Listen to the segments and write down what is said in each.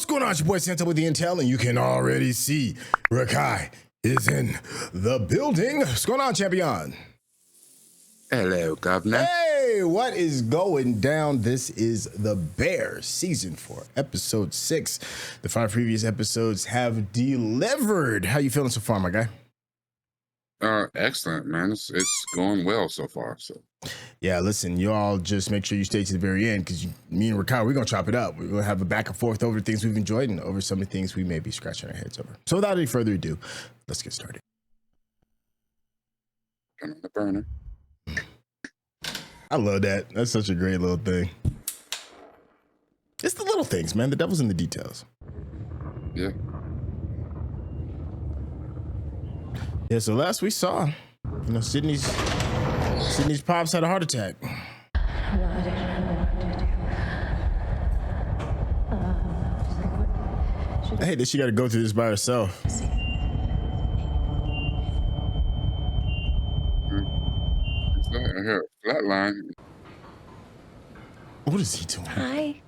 What's going on? It's your boy Syntell with the Intel, and you can already see Rekkai is in the building. What's going on, champion? Hello, Governor. Hey, what is going down? This is The Bear, Season 4, Episode 6. The 5 previous episodes have delivered. How you feeling so far, my guy? Excellent, man. It's going well so far. So, yeah, listen, you all just make sure you stay to the very end because me and Rekkai, we're going to chop it up. We're going to have a back and forth over things we've enjoyed and over some of the things we may be scratching our heads over. So without any further ado, let's get started. turn on the burner. I love that. That's such a great little thing. It's the little things, man. The devil's in the details. Yeah. Yeah, so last we saw, you know, Sydney's pops had a heart attack. I hate that she got to go through this by herself. I hear a flatline. What is he doing? Hi.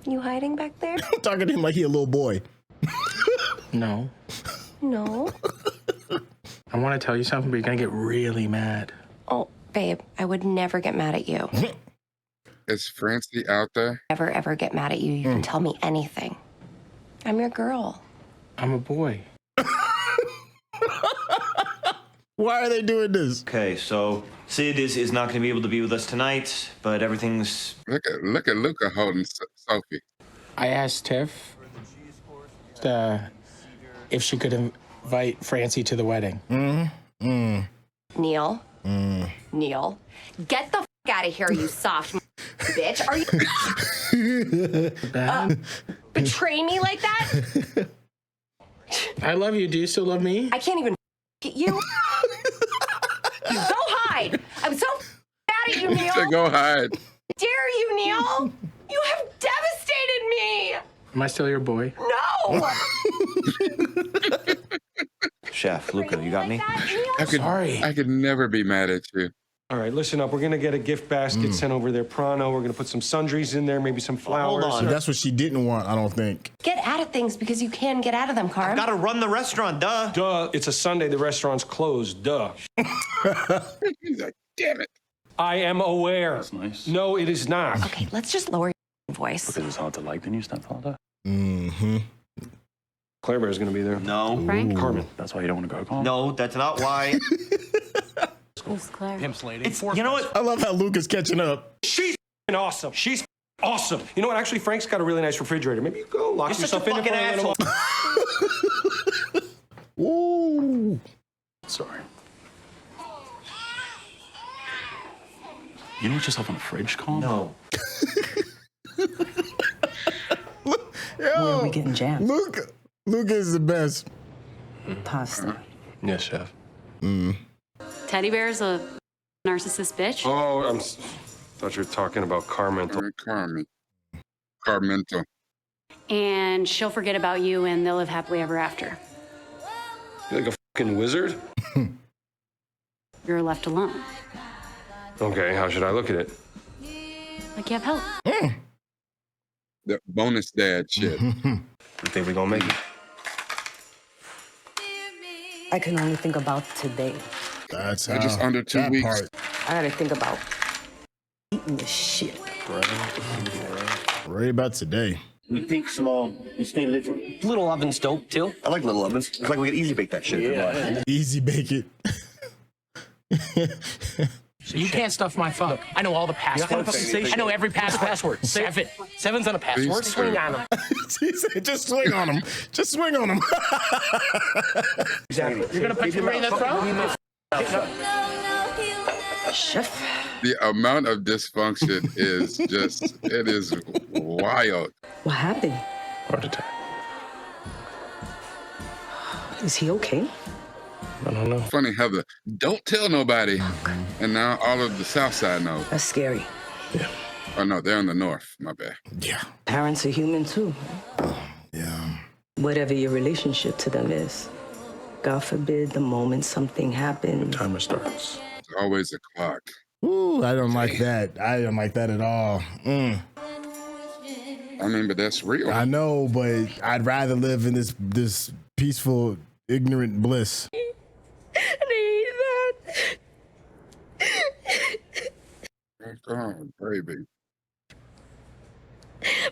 You hiding back there? I'm talking to him like he a little boy. No. No. I want to tell you something, but you're going to get really mad. Oh, babe, I would never get mad at you. Is Francie out there? Never, ever get mad at you. You can tell me anything. I'm your girl. I'm a boy. Why are they doing this? Okay, so Sid is not going to be able to be with us tonight, but everything's... Look at Luca holding Sophie. I asked Tiff if she could invite Francie to the wedding. Neil. Neil. Get the f*** out of here, you soft bitch. Are you... betray me like that? I love you. Do you still love me? I can't even get you. Go hide. I'm so mad at you, Neil. To go hide. Dare you, Neil? You have devastated me. Am I still your boy? No. Chef, Luca, you got me? I could never be mad at you. All right, listen up. We're going to get a gift basket sent over there pronto. We're going to put some sundries in there, maybe some flowers. Hold on. That's what she didn't want, I don't think. Get out of things because you can get out of them, Carm. Gotta run the restaurant, duh. Duh, it's a Sunday. The restaurant's closed. Duh. He's like, damn it. I am aware. That's nice. No, it is not. Okay, let's just lower your voice. Because it's hard to like the new stepfather. Mm-hmm. Claire Bear's going to be there. No. Frank? Carmen. That's why you don't want to go, Carl. No, that's not why. Who's Claire? Pimps lady. It's, you know what? I love how Luca's catching up. She's f***ing awesome. She's f***ing awesome. You know what? Actually, Frank's got a really nice refrigerator. Maybe you go lock You're such yourself a in fucking there for a little asshole. while. Ooh. Sorry. You don't put yourself in a fridge, Carl? No. Yo, Where are we getting jammed? Luca is the best. Pasta. Yes, chef. Teddy bear's a narcissist bitch. Oh, thought you were talking about Carmen. Carmy. Carmento. And she'll forget about you and they'll live happily ever after. You like a fucking wizard? You're left alone. Okay, how should I look at it? Like you have help. The bonus dad shit. You think we're gonna make it? I can only think about today. That's They're just under 2 that weeks. part. I gotta think about eating this shit. Worry about today. We think small, we stay little. Little oven's dope, too. I like little ovens. It's like we can easy bake that shit. Yeah. Easy bake it. So you can't stuff my phone. I know all the passwords. I know every password. Seven. Seven's on a password. Please, Swing sir. on them. He said, just swing on him. Just swing on him. Exactly. You're gonna put your ring in the throat? Chef. The amount of dysfunction is just, it is wild. What happened? Heart attack. Is he okay? I don't know. Funny how don't tell nobody. And now all of the South Side knows. That's scary. Oh, no, they're in the North. My bad. Yeah. Parents are human too. Yeah. Whatever your relationship to them is. God forbid the moment something happens. Timer starts. There's always a clock. Ooh, I don't like that. I don't like that at all. I mean, but that's real. I know, but I'd rather live in this peaceful, ignorant bliss. I hate that. Oh, baby.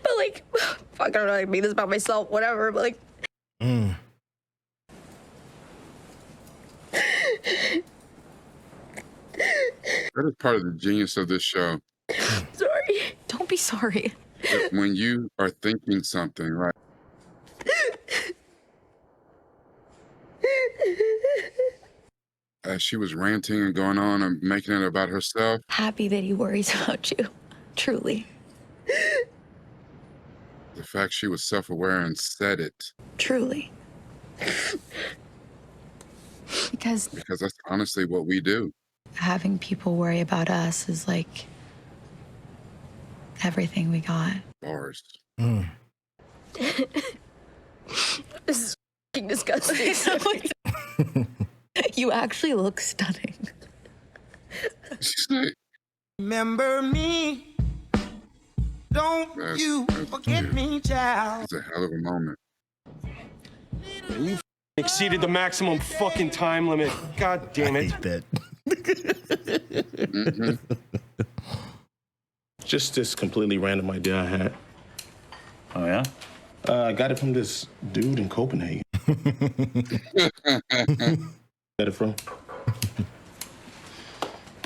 But like, fuck, I don't know, I made this about myself, whatever, but like. That is part of the genius of this show. Sorry. Don't be sorry. That when you are thinking something, right? As she was ranting and going on and making it about herself. Happy that he worries about you. Truly. The fact she was self-aware and said it. Truly. Because that's honestly what we do. having people worry about us is like everything we got. Bars. This is f***ing disgusting. You actually look stunning. She's like, remember me. Don't you forget me, child. it's a hell of a moment. You exceeded the maximum fucking time limit. God damn it. I hate that. Just this completely random idea I had. Oh, yeah? I got it from this dude in Copenhagen. Got it from?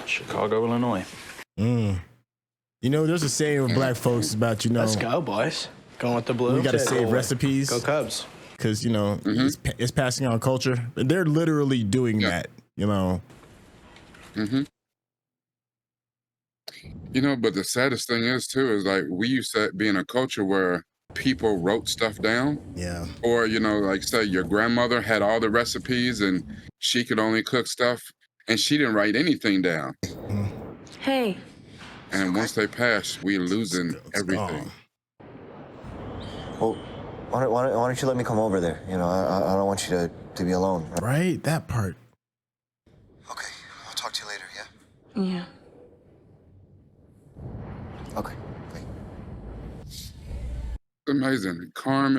Chicago, Illinois. You know, there's a saying with black folks about, Let's go, boys. Going with the blue. we got to save recipes. Go Cubs. Because, you know, it's passing on culture. They're literally doing that, you know. You know, but the saddest thing is, too, is like we used to be in a culture where people wrote stuff down. Yeah. Or, you know, like say your grandmother had all the recipes and she could only cook stuff and she didn't write anything down. Hey. And once they passed, we losing everything. Well, why don't you let me come over there? You know, I don't want you to be alone. Right? That part. Okay, I'll talk to you later, yeah? Yeah. Okay. It's amazing. Carm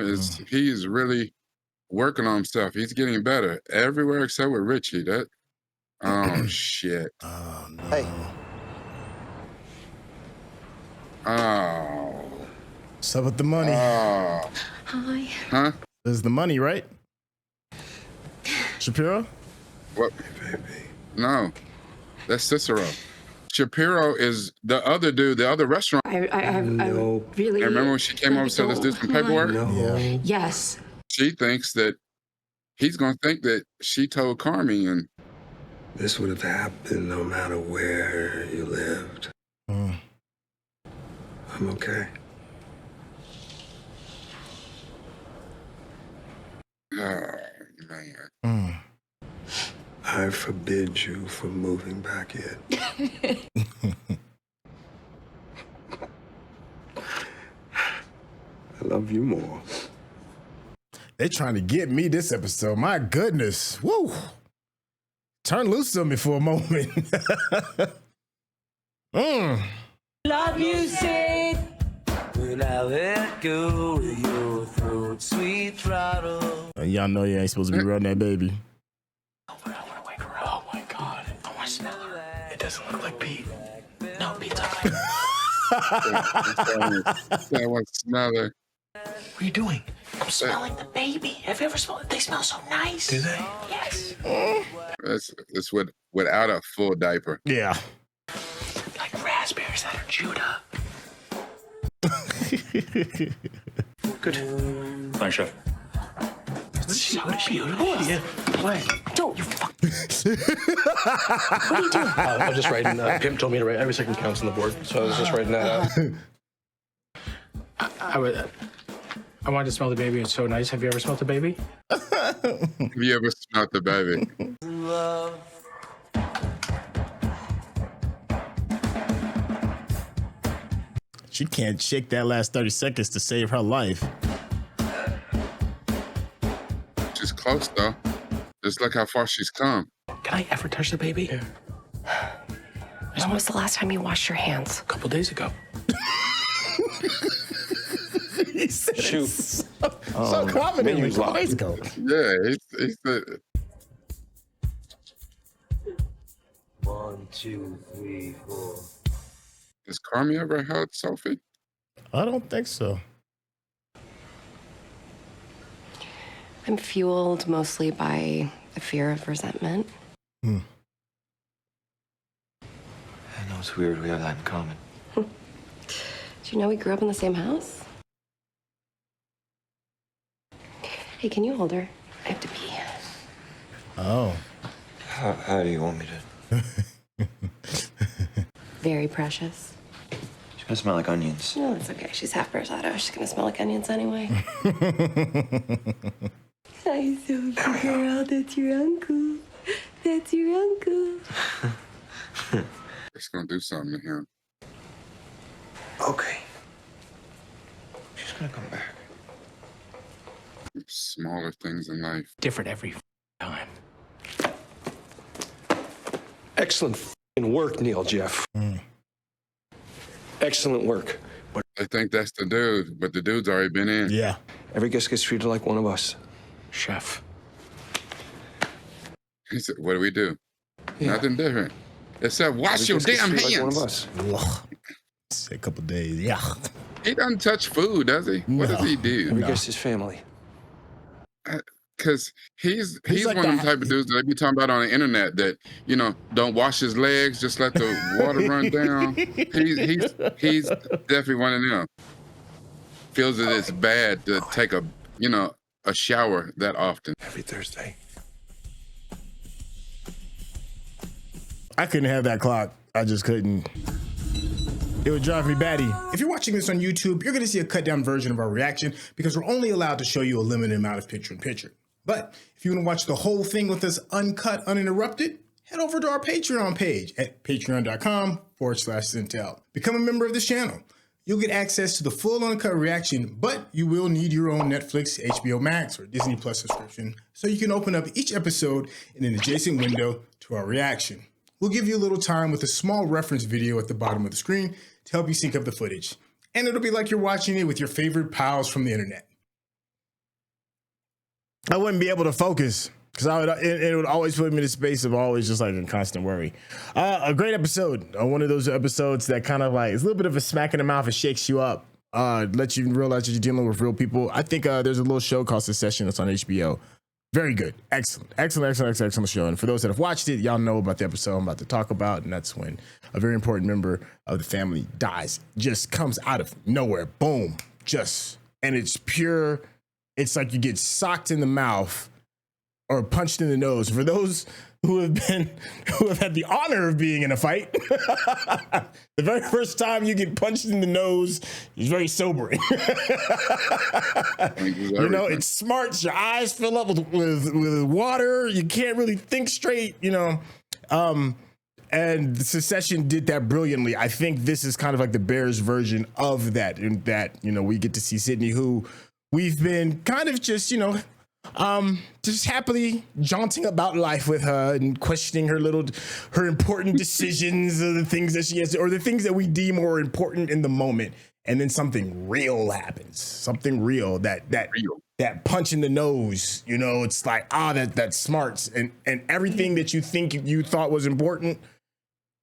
he is really working on himself. He's getting better everywhere except with Richie. Oh, shit. Oh, no. Hey. Oh. What's up with the money? Oh. Hi. Huh? This is the money, right? Shapiro? What? No. That's Cicero. Shapiro is the other dude, the other restaurant. I really. And remember when she came over and said, let's do some paperwork? Yeah. Yes. She thinks that he's going to think that she told Carmy, and this would have happened no matter where you lived. I'm okay. oh, man. I forbid you from moving back in. I love you more. They're trying to get me this episode. My goodness. Woo. Turn loose on me for a moment. Love music. When I let go of your throat, sweet throttle. Y'all know you ain't supposed to be running that baby. I want to wake her up. Oh my God. I want to smell her. It doesn't look like Pete. No, Pete's ugly. I want to smell her. What are you doing? I'm smelling the baby. Have you ever smelled it? They smell so nice. Do they? Yes. It's without a full diaper. Yeah. Like raspberries that are chewed up. Good. Thanks, chef. So beautiful. Yeah. Why? Don't you fuck. What are you doing? I'm just writing. Pimp told me to write every second counts on the board, so I was just writing that out. I wanted to smell the baby. It's so nice. Have you ever smelled the baby? Have you ever smelled the baby? She can't shake that last 30 seconds to save her life. She's close, though. Just look how far she's come. Can I ever touch the baby? Yeah. When was the last time you washed your hands? A couple days ago. Shoot. So confident. menu's locked. Let's go. Yeah, it's the 1, 2, 3, 4. Has Carmy ever held Sophie? I don't think so. I'm fueled mostly by the fear of resentment. I know it's weird. We have that in common. Do you know we grew up in the same house? Hey, can you hold her? I have to pee. Oh. How do you want me to? Very precious. She's gonna smell like onions. No, that's okay. She's half Berzatto. She's gonna smell like onions anyway. Hi, Sophie girl. That's your uncle. That's your uncle. It's gonna do something to him. Okay. She's gonna come back. Smaller things in life. Different every time. Excellent f***ing work, Neil Jeff. Excellent work. But I think that's the dude, but the dude's already been in. Yeah. every guest gets treated like one of us. Chef. He said, "What do we do? Yeah. Nothing different, except wash Every your guest gets damn treated hands." like one of us. Ugh. It's a couple days. Yeah. He doesn't touch food, does he? What does he do? Every guest is family. Because he's like one of them that. type of dudes that they be talking about on the internet that, you know, don't wash his legs, just let the water run down. He's definitely one of them. Feels that it's bad to take a shower that often. Every Thursday. I couldn't have that clock. I just couldn't. It would drive me batty. If you're watching this on YouTube, you're going to see a cut down version of our reaction because we're only allowed to show you a limited amount of picture in picture. But if you want to watch the whole thing with us uncut, uninterrupted, head over to our Patreon page at patreon.com/Syntell. Become a member of this channel. You'll get access to the full uncut reaction, but you will need your own Netflix, HBO Max, or Disney Plus subscription so you can open up each episode in an adjacent window to our reaction. We'll give you a little time with a small reference video at the bottom of the screen to help you sync up the footage. And it'll be like you're watching it with your favorite pals from the internet. I wouldn't be able to focus because it would always put me in a space of always just like a constant worry. A great episode. One of those episodes that kind of like, it's a little bit of a smack in the mouth. It shakes you up. Lets you realize that you're dealing with real people. I think there's a little show called Succession that's on HBO. Very good. Excellent show. And for those that have watched it, y'all know about the episode I'm about to talk about. And that's when a very important member of the family dies. Just comes out of nowhere. Boom. And it's pure. It's like you get socked in the mouth or punched in the nose. For those who have had the honor of being in a fight, the very first time you get punched in the nose is very sobering. You know, it smarts, your eyes fill up with water, you can't really think straight, you know. And the Succession did that brilliantly. I think this is kind of like the Bears version of that, in that, you know, we get to see Sydney, who we've been kind of just, you know, just happily jaunting about life with her and questioning her important decisions or the things that she has, or the things that we deem more important in the moment. And then something real happens, something real, that punch in the nose, you know, it's like, that smarts, and everything that you think you thought was important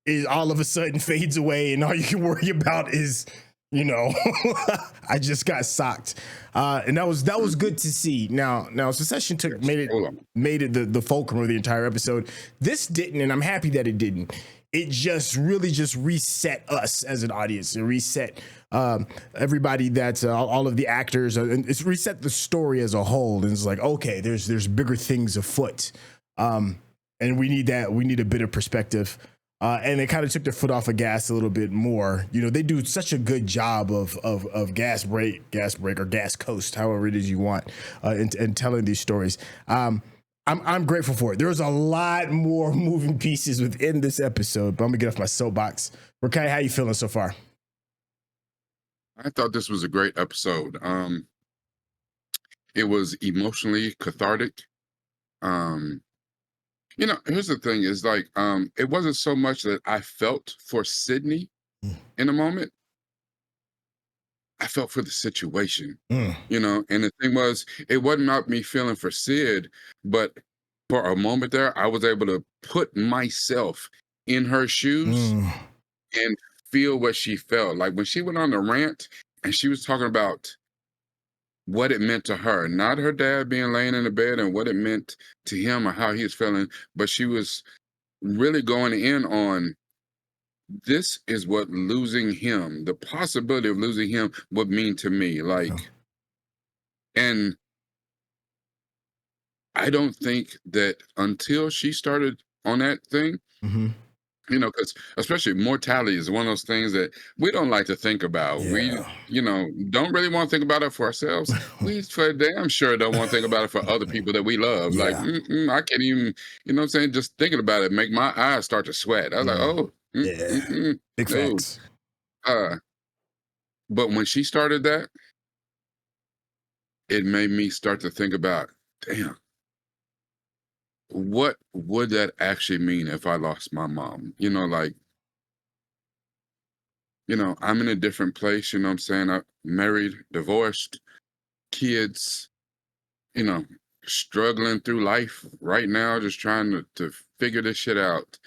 is all of a sudden fades away. And all you can worry about is, you know, I just got socked. And that was good to see. Now Succession made it the fulcrum of the entire episode. This didn't, and I'm happy that it didn't. It just really reset us as an audience. It reset everybody that's all of the actors, and it's reset the story as a whole. And it's like, okay, there's bigger things afoot. And we need that. We need a bit of perspective. And they kind of took their foot off the gas a little bit more. You know, they do such a good job of gas break or gas coast, however it is you want, in telling these stories. I'm grateful for it. There's a lot more moving pieces within this episode, but I'm gonna get off my soapbox. Rekkai, how you feeling so far? I thought this was a great episode. It was emotionally cathartic. You know, here's the thing is like, it wasn't so much that I felt for Sydney in a moment. I felt for the situation, Mm. you know. And the thing was, it wasn't about me feeling for Sid, but for a moment there, I was able to put myself in her shoes and feel what she felt. Like when she went on the rant and she was talking about what it meant to her, not her dad being laying in the bed and what it meant to him or how he was feeling, but she was really going in on this is what losing him, the possibility of losing him would mean to me. Like, and I don't think that until she started on that thing, Mm-hmm. you know, because especially mortality is one of those things that we don't like to think about. We, you know, don't really want to think about it for ourselves. We for damn sure don't want to think about it for other people that we love. Like, I can't even, you know what I'm saying? Just thinking about it make my eyes start to sweat. I was like, oh, Big no. facts. But when she started that, it made me start to think about, damn, what would that actually mean if I lost my mom? You know, like, you know, I'm in a different place, you know what I'm saying? I'm married, divorced, kids, you know, struggling through life right now, just trying to figure this shit out.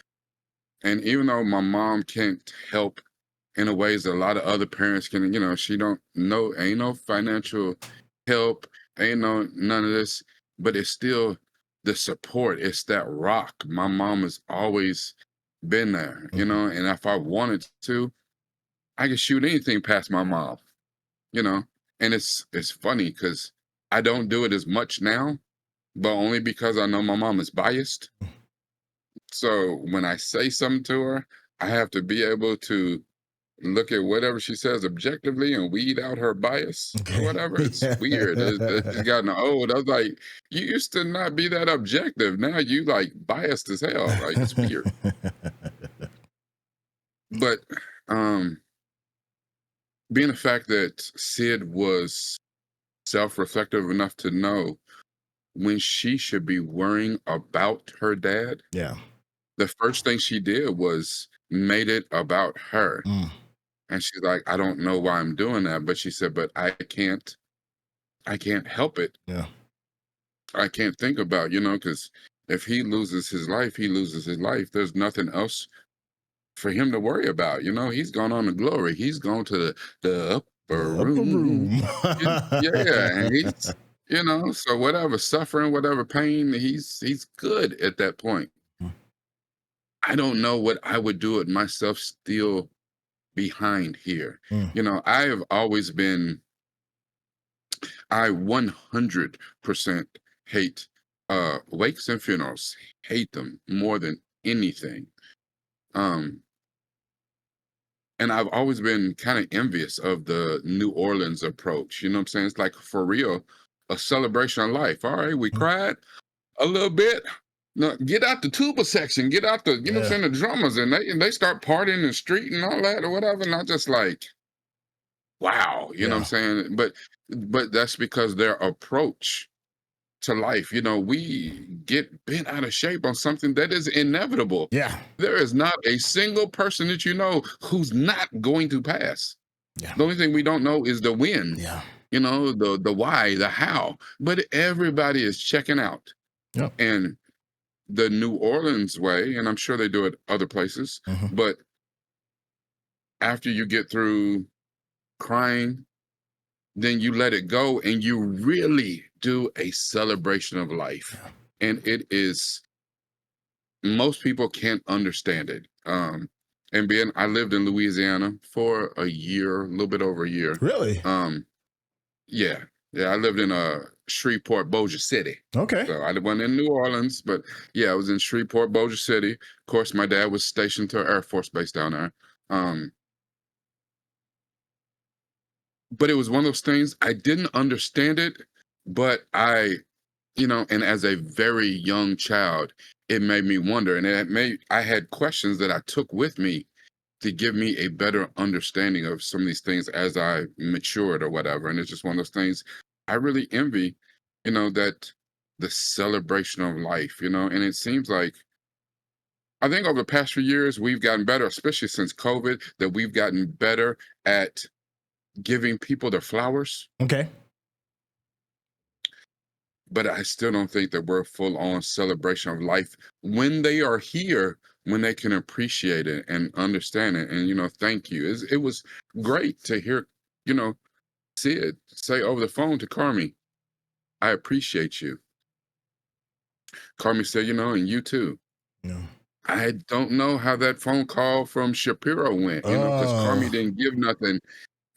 And even though my mom can't help in a ways that a lot of other parents can, you know, she don't know, ain't no financial help, ain't no none of this, but it's still the support. It's that rock. My mom has always been there, you know, and if I wanted to, I could shoot anything past my mom, you know. And it's funny because I don't do it as much now, but only because I know my mom is biased. So when I say something to her, I have to be able to look at whatever she says objectively and weed out her bias or whatever. It's weird. It's gotten old. I was like, you used to not be that objective. Now you like biased as hell. Like it's weird. But being the fact that Sid was self-reflective enough to know when she should be worrying about her dad. Yeah. The first thing she did was made it about her. And she's like, I don't know why I'm doing that. But she said, but I can't help it. Yeah. I can't think about, you know, because if he loses his life, he loses his life. There's nothing else for him to worry about. You know, he's gone on to glory. He's gone to the upper room. Yeah. And he's, you know, so whatever suffering, whatever pain, he's good at that point. I don't know what I would do it myself still behind here. You know, I have always been, I 100% hate wakes and funerals. Hate them more than anything. And I've always been kind of envious of the New Orleans approach. You know what I'm saying? It's like for real, a celebration of life. All right, we cried a little bit. No, get out the tuba section, get out the, you know what I'm saying, the drummers, and they start partying in the street and all that or whatever. And I just like, wow, you know what I'm saying? But that's because their approach to life, you know, we get bent out of shape on something that is inevitable. Yeah. There is not a single person that you know who's not going to pass. Yeah. The only thing we don't know is the when. Yeah. You know, the why, the how. But everybody is checking out. Yep. And the New Orleans way, and I'm sure they do it other places, but after you get through crying, then you let it go and you really do a celebration of life. And it is, most people can't understand it. And I lived in Louisiana for a year, a little bit over a year. Really? Yeah. I lived in Shreveport, Bossier City. Okay. So I wasn't in New Orleans, but yeah, I was in Shreveport, Bossier City. Of course, my dad was stationed to Air Force Base down there. But it was one of those things, I didn't understand it, but you know, and as a very young child, it made me wonder. And I had questions that I took with me to give me a better understanding of some of these things as I matured or whatever. And it's just one of those things I really envy, you know, that the celebration of life, you know, and it seems like, I think over the past few years, we've gotten better, especially since COVID, that we've gotten better at giving people their flowers. Okay. But I still don't think that we're full on celebration of life when they are here, when they can appreciate it and understand it. And, thank you. It was great to hear, Sid say over the phone to Carmy, I appreciate you. Carmy said, and you too. Yeah. I don't know how that phone call from Shapiro went, because Carmy didn't give nothing.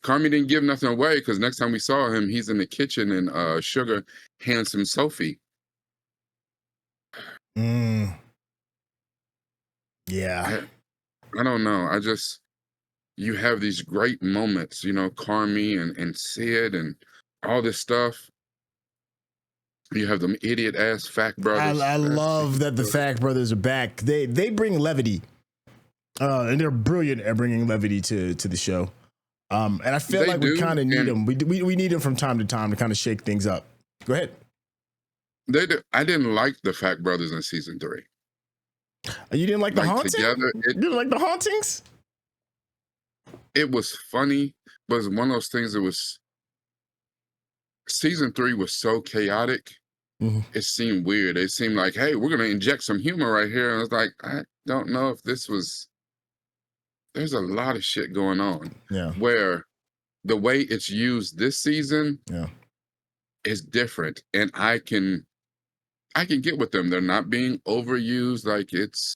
Carmy didn't give nothing away because next time we saw him, he's in the kitchen and Sugar hands him Sophie. Yeah. I don't know. You have these great moments, Carmy and Sid and all this stuff. You have them idiot ass Fact brothers. I love that the Fact brothers are back. They bring levity, and they're brilliant at bringing levity to the show. And I feel like we kind of need them. We need them from time to time to kind of shake things up. Go ahead. They do. I didn't like the Fact brothers in season 3. You didn't like the haunting? Together, you didn't like the hauntings? It was funny, but it's one of those things that was. Season 3 was so chaotic. It seemed weird. It seemed like, hey, we're going to inject some humor right here. And I was like, I don't know if this was. There's a lot of shit going on. Yeah. Where the way it's used this season is different. And I can get with them. They're not being overused. Like it's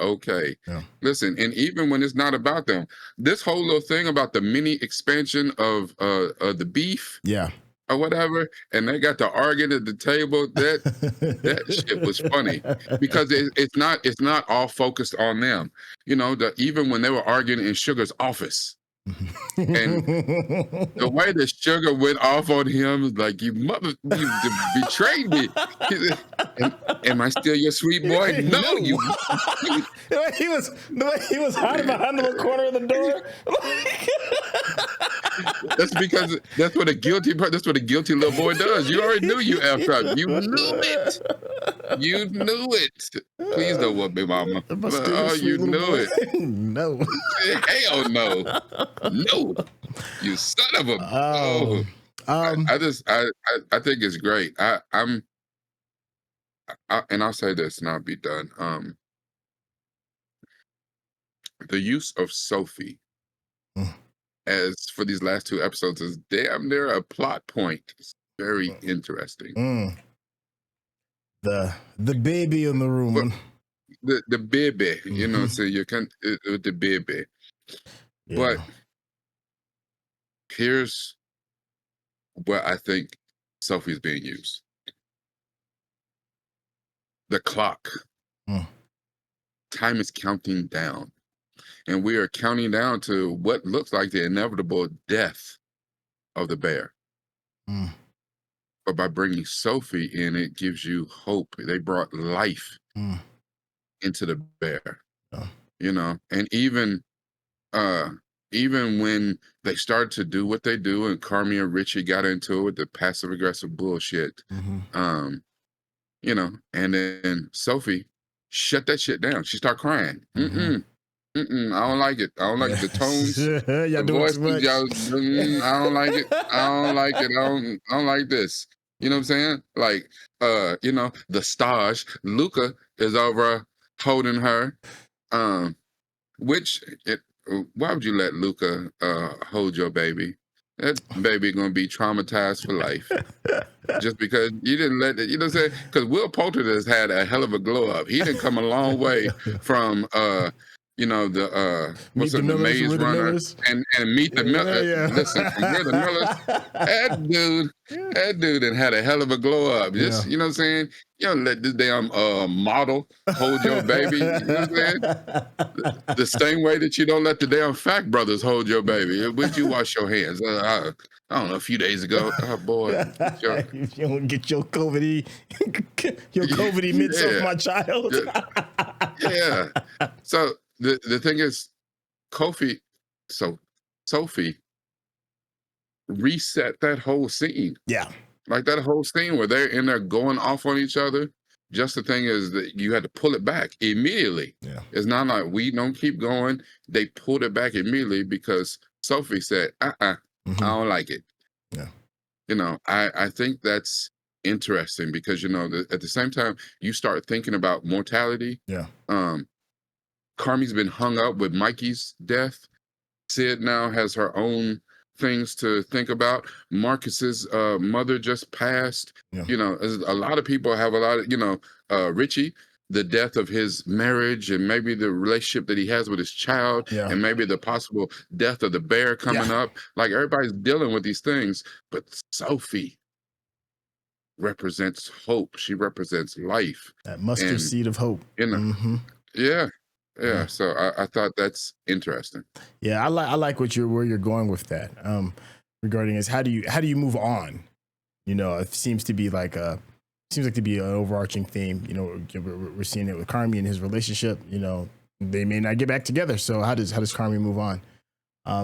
okay. Yeah. Listen, and even when it's not about them, this whole little thing about the mini expansion of the beef. Yeah. Or whatever, and they got to arguing at the table. That shit was funny because it's not all focused on them. Even when they were arguing in Sugar's office, and the way that Sugar went off on him was like, you betrayed me. Am I still your sweet boy? No, you. The way he was hiding behind the corner of the door. That's because that's what a guilty little boy does. You already knew you effed up. You knew it. You knew it. Please don't whoop me, mama. Oh, you knew it. No. Hell no. No. You son of a. Oh. I think it's great. And I'll say this and I'll be done. The use of Sophie as for these last 2 episodes is damn near a plot point. It's very interesting. The baby in the room. But the baby, so you can with the baby. Yeah. But here's where I think Sophie's being used. The clock. Time is counting down. And we are counting down to what looks like the inevitable death of the bear. But by bringing Sophie in, it gives you hope. They brought life into the bear. And even when they started to do what they do, and Carmy and Richie got into it with the passive aggressive bullshit, and then Sophie shut that shit down. She started crying. I don't like it. I don't like the tones. The voices. I don't like it. I don't like it. I don't like this. You know what I'm saying? Like, the stage. Luca is over holding her. Why would you let Luca hold your baby? That baby gonna be traumatized for life. Just because you didn't let it, you know what I'm saying? Because Will Poulter has had a hell of a glow up. He didn't come a long way from the Maze Runner and Meet the Millers. Listen, from We're the Millers, that dude had a hell of a glow up. Just you know what I'm saying? You don't let this damn model hold your baby. You know what I'm saying? The same way that you don't let the damn Fact brothers hold your baby. Would you wash your hands? I don't know, a few days ago. Oh boy. You don't get your COVID mitts off my child. Yeah. So the thing is, Sophie reset that whole scene. Yeah. Like that whole scene where they're in there going off on each other. Just the thing is that you had to pull it back immediately. Yeah. It's not like we don't keep going. They pulled it back immediately because Sophie said, I don't like it. Yeah. You know, I think that's interesting because, you know, at the same time, you start thinking about mortality. Yeah. Carmy's been hung up with Mikey's death. Sid now has her own things to think about. Marcus's mother just passed. Yeah. You know, a lot of people have a lot of, you know, Richie, the death of his marriage and maybe the relationship that he has with his child and maybe the possible death of the bear coming up. Like everybody's dealing with these things, but Sophie represents hope. She represents life. That mustard seed of hope. You know, yeah. So I thought that's interesting. Yeah, I like where you're going with that. Regarding is how do you move on? You know, it seems like to be an overarching theme. You know, we're seeing it with Carmy and his relationship. You know, they may not get back together. So how does Carmy move on?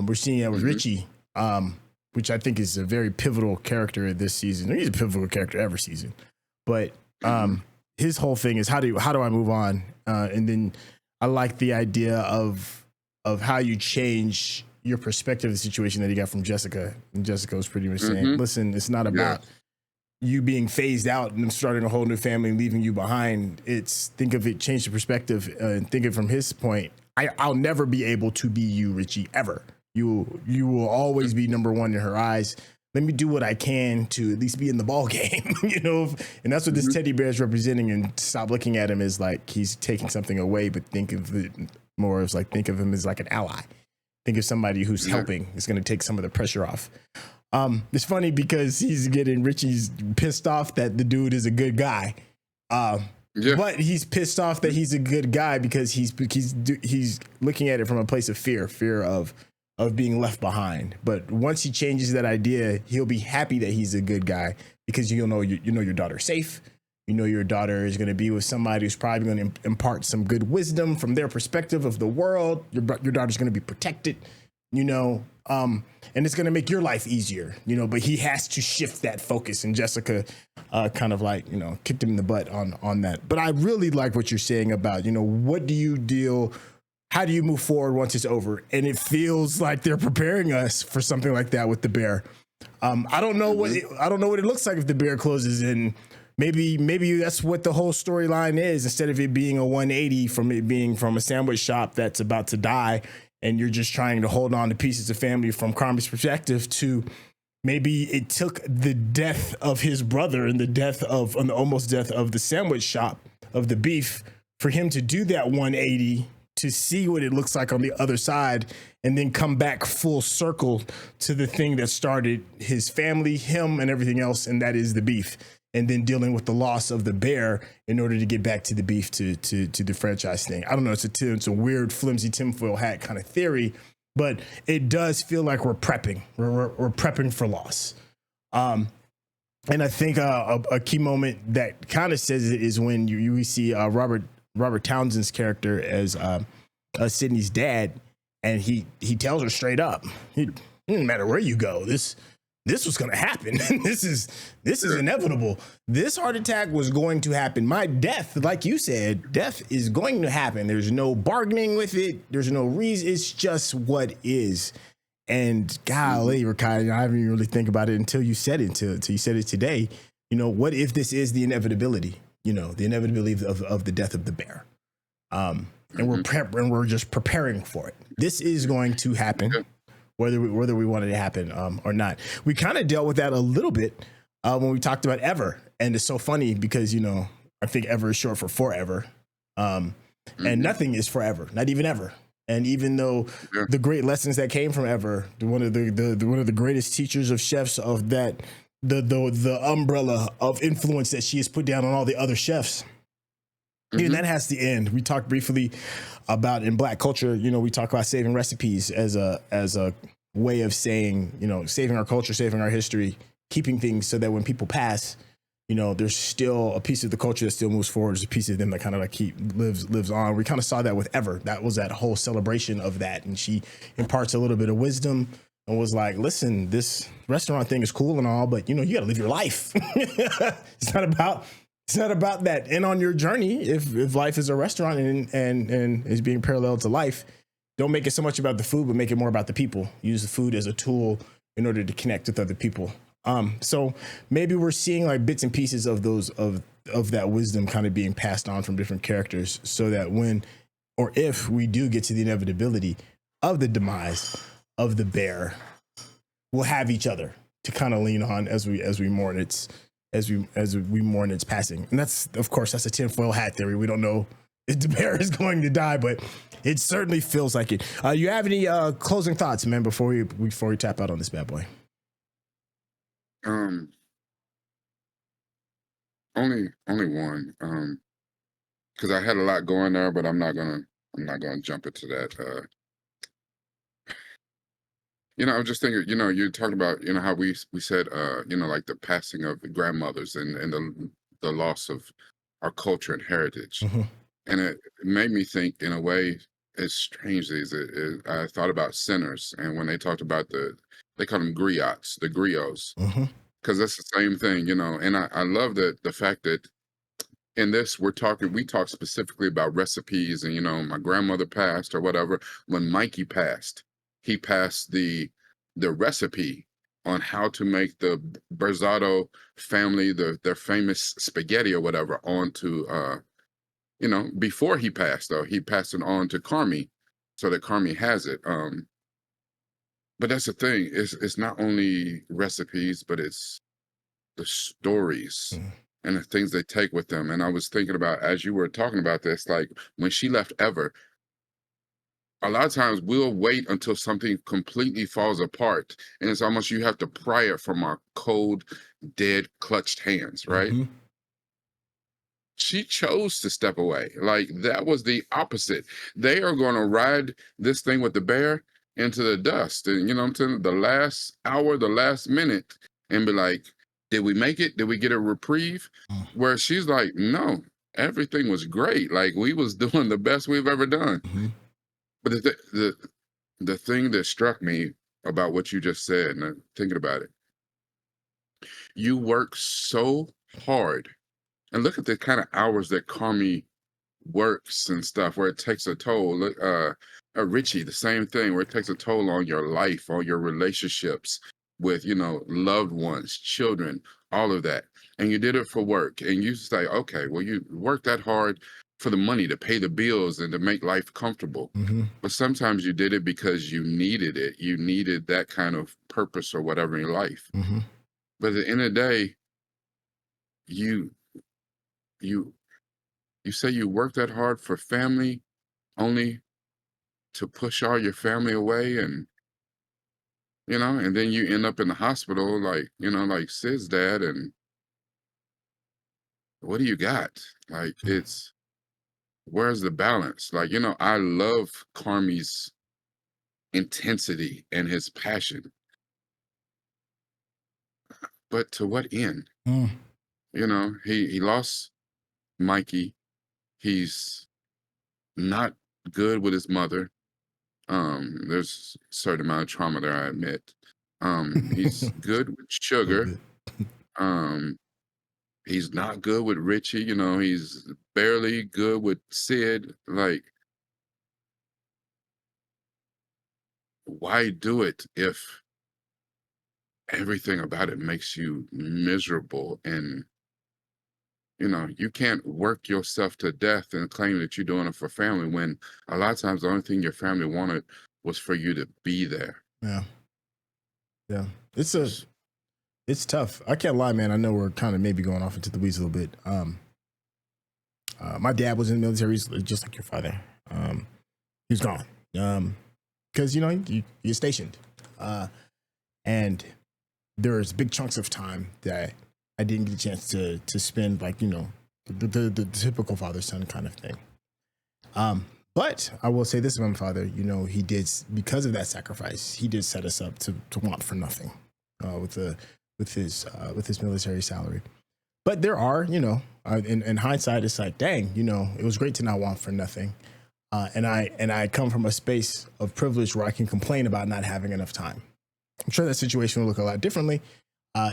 We're seeing it with Richie, which I think is a very pivotal character this season. He's a pivotal character every season, but his whole thing is how do I move on? And then I like the idea of how you change your perspective of the situation that he got from Jessica. And Jessica was pretty much saying, listen, it's not about you being phased out and starting a whole new family and leaving you behind. It's change the perspective and think it from his point. I'll never be able to be you, Richie, ever. You will always be number one in her eyes. Let me do what I can to at least be in the ball game, you know? And that's what this teddy bear is representing, and stop looking at him as like he's taking something away, but think of it more as like, think of him as like an ally. Think of somebody who's helping. It's going to take some of the pressure off. It's funny because Richie's pissed off that the dude is a good guy. But he's pissed off that he's a good guy because he's looking at it from a place of fear of being left behind. But once he changes that idea, he'll be happy that he's a good guy because you know your daughter's safe. You know your daughter is going to be with somebody who's probably going to impart some good wisdom from their perspective of the world. Your daughter's going to be protected, you know, and it's going to make your life easier, you know. But he has to shift that focus, and Jessica kind of like, you know, kicked him in the butt on that. But I really like what you're saying about, you know, how do you move forward once it's over? And it feels like they're preparing us for something like that with the bear. I don't know what it looks like if the bear closes in. Maybe that's what the whole storyline is. Instead of it being a 180 from it being from a sandwich shop that's about to die, and you're just trying to hold on to pieces of family from Carmy's perspective, to maybe it took the death of his brother and the almost death of the sandwich shop of the beef for him to do that 180 to see what it looks like on the other side, and then come back full circle to the thing that started his family, him, and everything else, and that is the beef. And then dealing with the loss of the bear in order to get back to the beef to the franchise thing. I don't know. It's a weird, flimsy tinfoil hat kind of theory, but it does feel like we're prepping. We're prepping for loss. And I think a key moment that kind of says it is when you see Robert Townsend's character as Sydney's dad, and he tells her straight up, it doesn't matter where you go, this was going to happen. This is inevitable. This heart attack was going to happen. My death, like you said, death is going to happen. There's no bargaining with it. There's no reason. It's just what is. And golly, Rekkai, I didn't even really think about it until you said it. Until you said it today. You know, what if this is the inevitability? You know, the inevitability of the death of the bear. And we're just preparing for it. This is going to happen. Whether we want it to happen or not. We kind of dealt with that a little bit when we talked about Ever. And it's so funny because, you know, I think Ever is short for forever. And nothing is forever, not even ever. And even though the great lessons that came from Ever, one of the greatest teachers of chefs of that, the umbrella of influence that she has put down on all the other chefs, even that has to end. We talked briefly about in Black culture, you know, we talk about saving recipes as a way of saying, you know, saving our culture, saving our history, keeping things so that when people pass, you know, there's still a piece of the culture that still moves forward. There's a piece of them that kind of like lives on. We kind of saw that with Ever. That was that whole celebration of that. And she imparts a little bit of wisdom and was like, listen, this restaurant thing is cool and all, but you know, you got to live your life. It's not about that. And on your journey, if life is a restaurant and is being parallel to life, don't make it so much about the food, but make it more about the people. Use the food as a tool in order to connect with other people. So maybe we're seeing like bits and pieces of those of that wisdom kind of being passed on from different characters, so that when or if we do get to the inevitability of the demise of the bear, we'll have each other to kind of lean on as we mourn its passing. And that's, of course, that's a tinfoil hat theory. We don't know if the bear is going to die, but it certainly feels like it. You have any closing thoughts, man, before we tap out on this bad boy? Only one. Because I had a lot going there, but I'm not gonna jump into that. I was just thinking, you talked about, how we said, like the passing of the grandmothers and the loss of our culture and heritage. Mm-hmm. And it made me think in a way, as strangely as I thought about sinners. And when they talked about they call them griots, the griots, Mm-hmm. because that's the same thing, and I love the fact that in this, we talk specifically about recipes and, my grandmother passed or whatever. When Mikey passed, he passed the recipe on how to make the Berzatto family, their famous spaghetti or whatever, on to, before he passed, though, he passed it on to Carmy so that Carmy has it. But that's the thing, it's not only recipes, but it's the stories and the things they take with them. And I was thinking about, as you were talking about this, like when she left Ever, a lot of times we'll wait until something completely falls apart. And it's almost you have to pry it from our cold, dead, clutched hands, right? Mm-hmm. She chose to step away. Like that was the opposite. They are going to ride this thing with the bear into the dust. And you know what I'm saying? The last hour, the last minute, and be like, did we make it? Did we get a reprieve? Where she's like, no, everything was great. Like we was doing the best we've ever done. Mm-hmm. But the thing that struck me about what you just said, and I'm thinking about it, you work so hard, and look at the kind of hours that Carmy works and stuff, where it takes a toll. Look, Richie, the same thing, where it takes a toll on your life, on your relationships with, loved ones, children, all of that. And you did it for work. And you say, okay, well, you worked that hard for the money to pay the bills and to make life comfortable. Mm-hmm. But sometimes you did it because you needed it. You needed that kind of purpose or whatever in your life. Mm-hmm. But at the end of the day, you say you worked that hard for family only to push all your family away, and and then you end up in the hospital like like Sid's dad, and what do you got? Like where's the balance? Like, I love Carmy's intensity and his passion, but to what end? He lost Mikey. He's not good with his mother. There's a certain amount of trauma there, I admit. He's good with Sugar. He's not good with Richie. He's barely good with Sid. Like, why do it if everything about it makes you miserable? And you can't work yourself to death and claim that you're doing it for family, when a lot of times the only thing your family wanted was for you to be there. Yeah. It's tough. I can't lie, man. I know we're kind of maybe going off into the weeds a little bit. My dad was in the military, just like your father. He's gone. Because you're stationed. And there's big chunks of time that I didn't get a chance to spend, like, the typical father-son kind of thing. But I will say this about my father, he did, because of that sacrifice, he did set us up to want for nothing with his military salary. But there are, in hindsight, it's like, dang, it was great to not want for nothing. And I come from a space of privilege where I can complain about not having enough time. I'm sure that situation would look a lot differently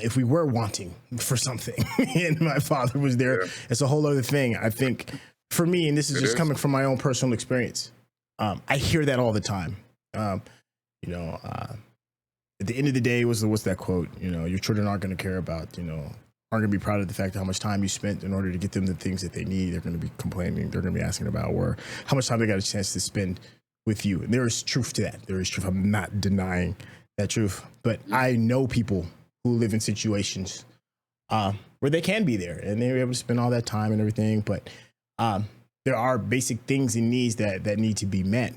if we were wanting for something and my father was there. Yeah. It's a whole other thing. I think for me, and this is just coming from my own personal experience, I hear that all the time. at the end of the day, what's that quote? You know, your children aren't going to care about, you know, aren't going to be proud of the fact of how much time you spent in order to get them the things that they need. They're going to be complaining. They're going to be asking about where, how much time they got a chance to spend with you. And there is truth to that. There is truth. I'm not denying that truth. But I know people who live in situations where they can be there and they're able to spend all that time and everything. But there are basic things and needs that need to be met.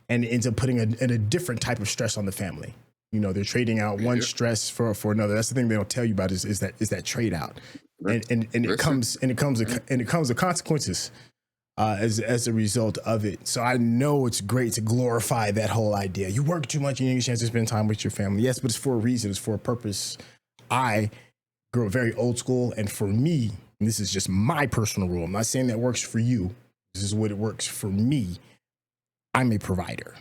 And it ends up putting a different type of stress on the family. You know, they're trading out one stress for another. That's the thing they don't tell you about is that trade out, and it comes with consequences as a result of it. So I know it's great to glorify that whole idea. You work too much, you didn't get a chance to spend time with your family. Yes, but it's for a reason. It's for a purpose. I grew up very old school, and for me, and this is just my personal rule. I'm not saying that works for you. This is what it works for me. I'm a provider.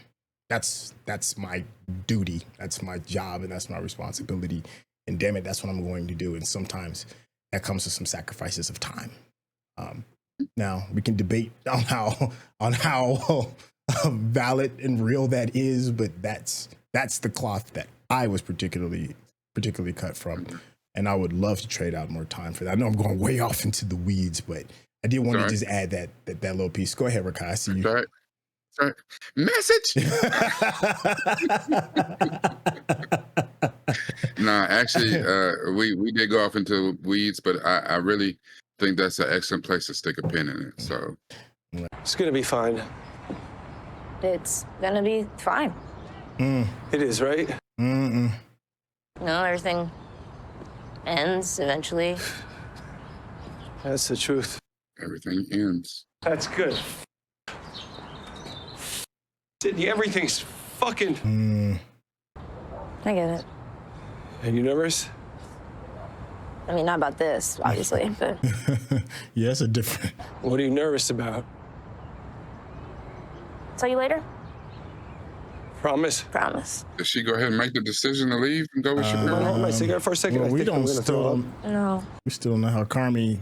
That's my duty. That's my job, and that's my responsibility. And damn it, that's what I'm going to do. And sometimes that comes with some sacrifices of time. Now we can debate on how valid and real that is, but that's the cloth that I was particularly cut from. And I would love to trade out more time for that. I know I'm going way off into the weeds, but I did want to just add that little piece. Go ahead, Rekkai. I see you. Sorry. Message. Nah, actually, we did go off into weeds, but I really think that's an excellent place to stick a pin in it. So It's gonna be fine. It's gonna be fine. It is, right? No, everything ends eventually. That's the truth. Everything ends. That's good. Sydney, everything's fucking... I get it. Are you nervous? I mean, not about this, obviously, but... Yeah, it's a different... What are you nervous about? Tell you later? Promise? Promise. Did she go ahead and make the decision to leave and go with your Hold on girl? my cigarette for a second. Well, I we think I'm don't gonna throw still... up. No. We still know how Carmy...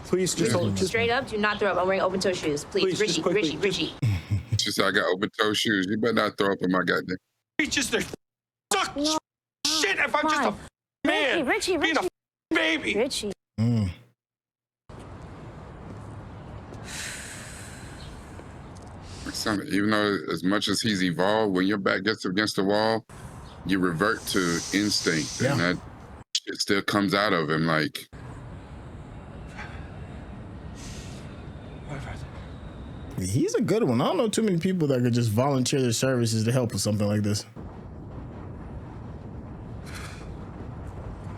Please, just Straight up, do not throw up. I'm wearing open-toe shoes. Please, Please, Richie. She said, I got open-toe shoes. You better not throw up in my goddamn. just their suck shit if I'm just a man. Richie. Being a baby. Richie. Son, even though as much as he's evolved, when your back gets against the wall, you revert to instinct, and that shit still comes out of him. Like, He's a good one. I don't know too many people that could just volunteer their services to help with something like this.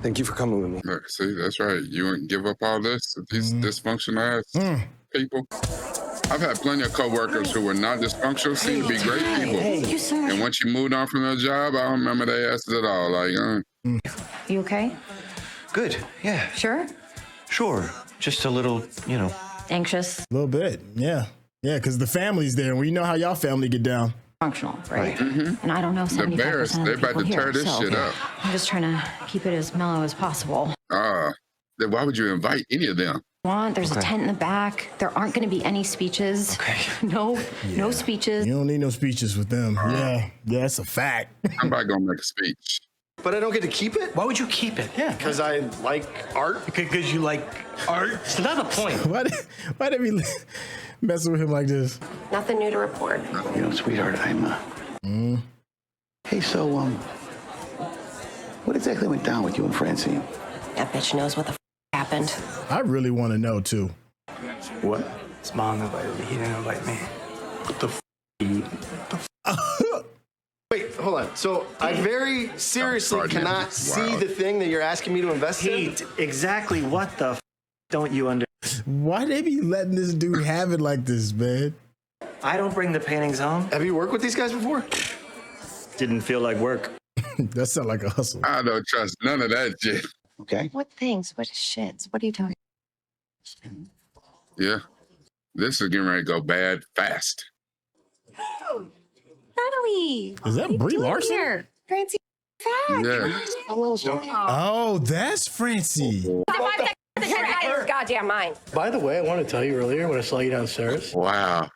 Thank you for coming with me. look, see, that's right. You wouldn't give up all this to these dysfunctional ass people. I've had plenty of coworkers who were not dysfunctional, seemed to be great people. And once you moved on from their job, I don't remember their asses at all. Like, You okay? Good, yeah. Sure? Sure. Just a little, you know. Anxious? A little bit, yeah. Yeah, because the family's there, and we know how y'all family get down. Functional, right? And I don't know 75% Bears, of they're the about people to tear here, this so shit up. I'm just trying to keep it as mellow as possible. Then why would you invite any of them? There's a tent in the back. There aren't going to be any speeches. No speeches. You don't need no speeches with them. Yeah, that's a fact. Somebody gonna make a speech. But I don't get to keep it? Why would you keep it? Yeah. Because I like art? Because you like art? It's not the point. Why did we messing with him like this? Nothing new to report. You know, sweetheart, I'm, Hey, so, what exactly went down with you and Francine? That bitch knows what the happened. I really want to know, too. What? His mom invited me. He didn't invite me. What the Wait, hold on. So I very seriously cannot see the thing that you're asking me to invest in? Pete, exactly what the don't you understand? Why they be letting this dude have it like this, man? I don't bring the paintings home. Have you worked with these guys before? Didn't feel like work. That sound like a hustle. I don't trust none of that shit. Okay. What things? What shits? What are you talking? Yeah. This is getting ready to go bad fast. Natalie. Is that Brie Larson? Here. Francie. Fat. Yeah. Oh, that's Francie. Get out of his goddamn mind. By the way, I wanted to tell you earlier when I saw you downstairs. Wow.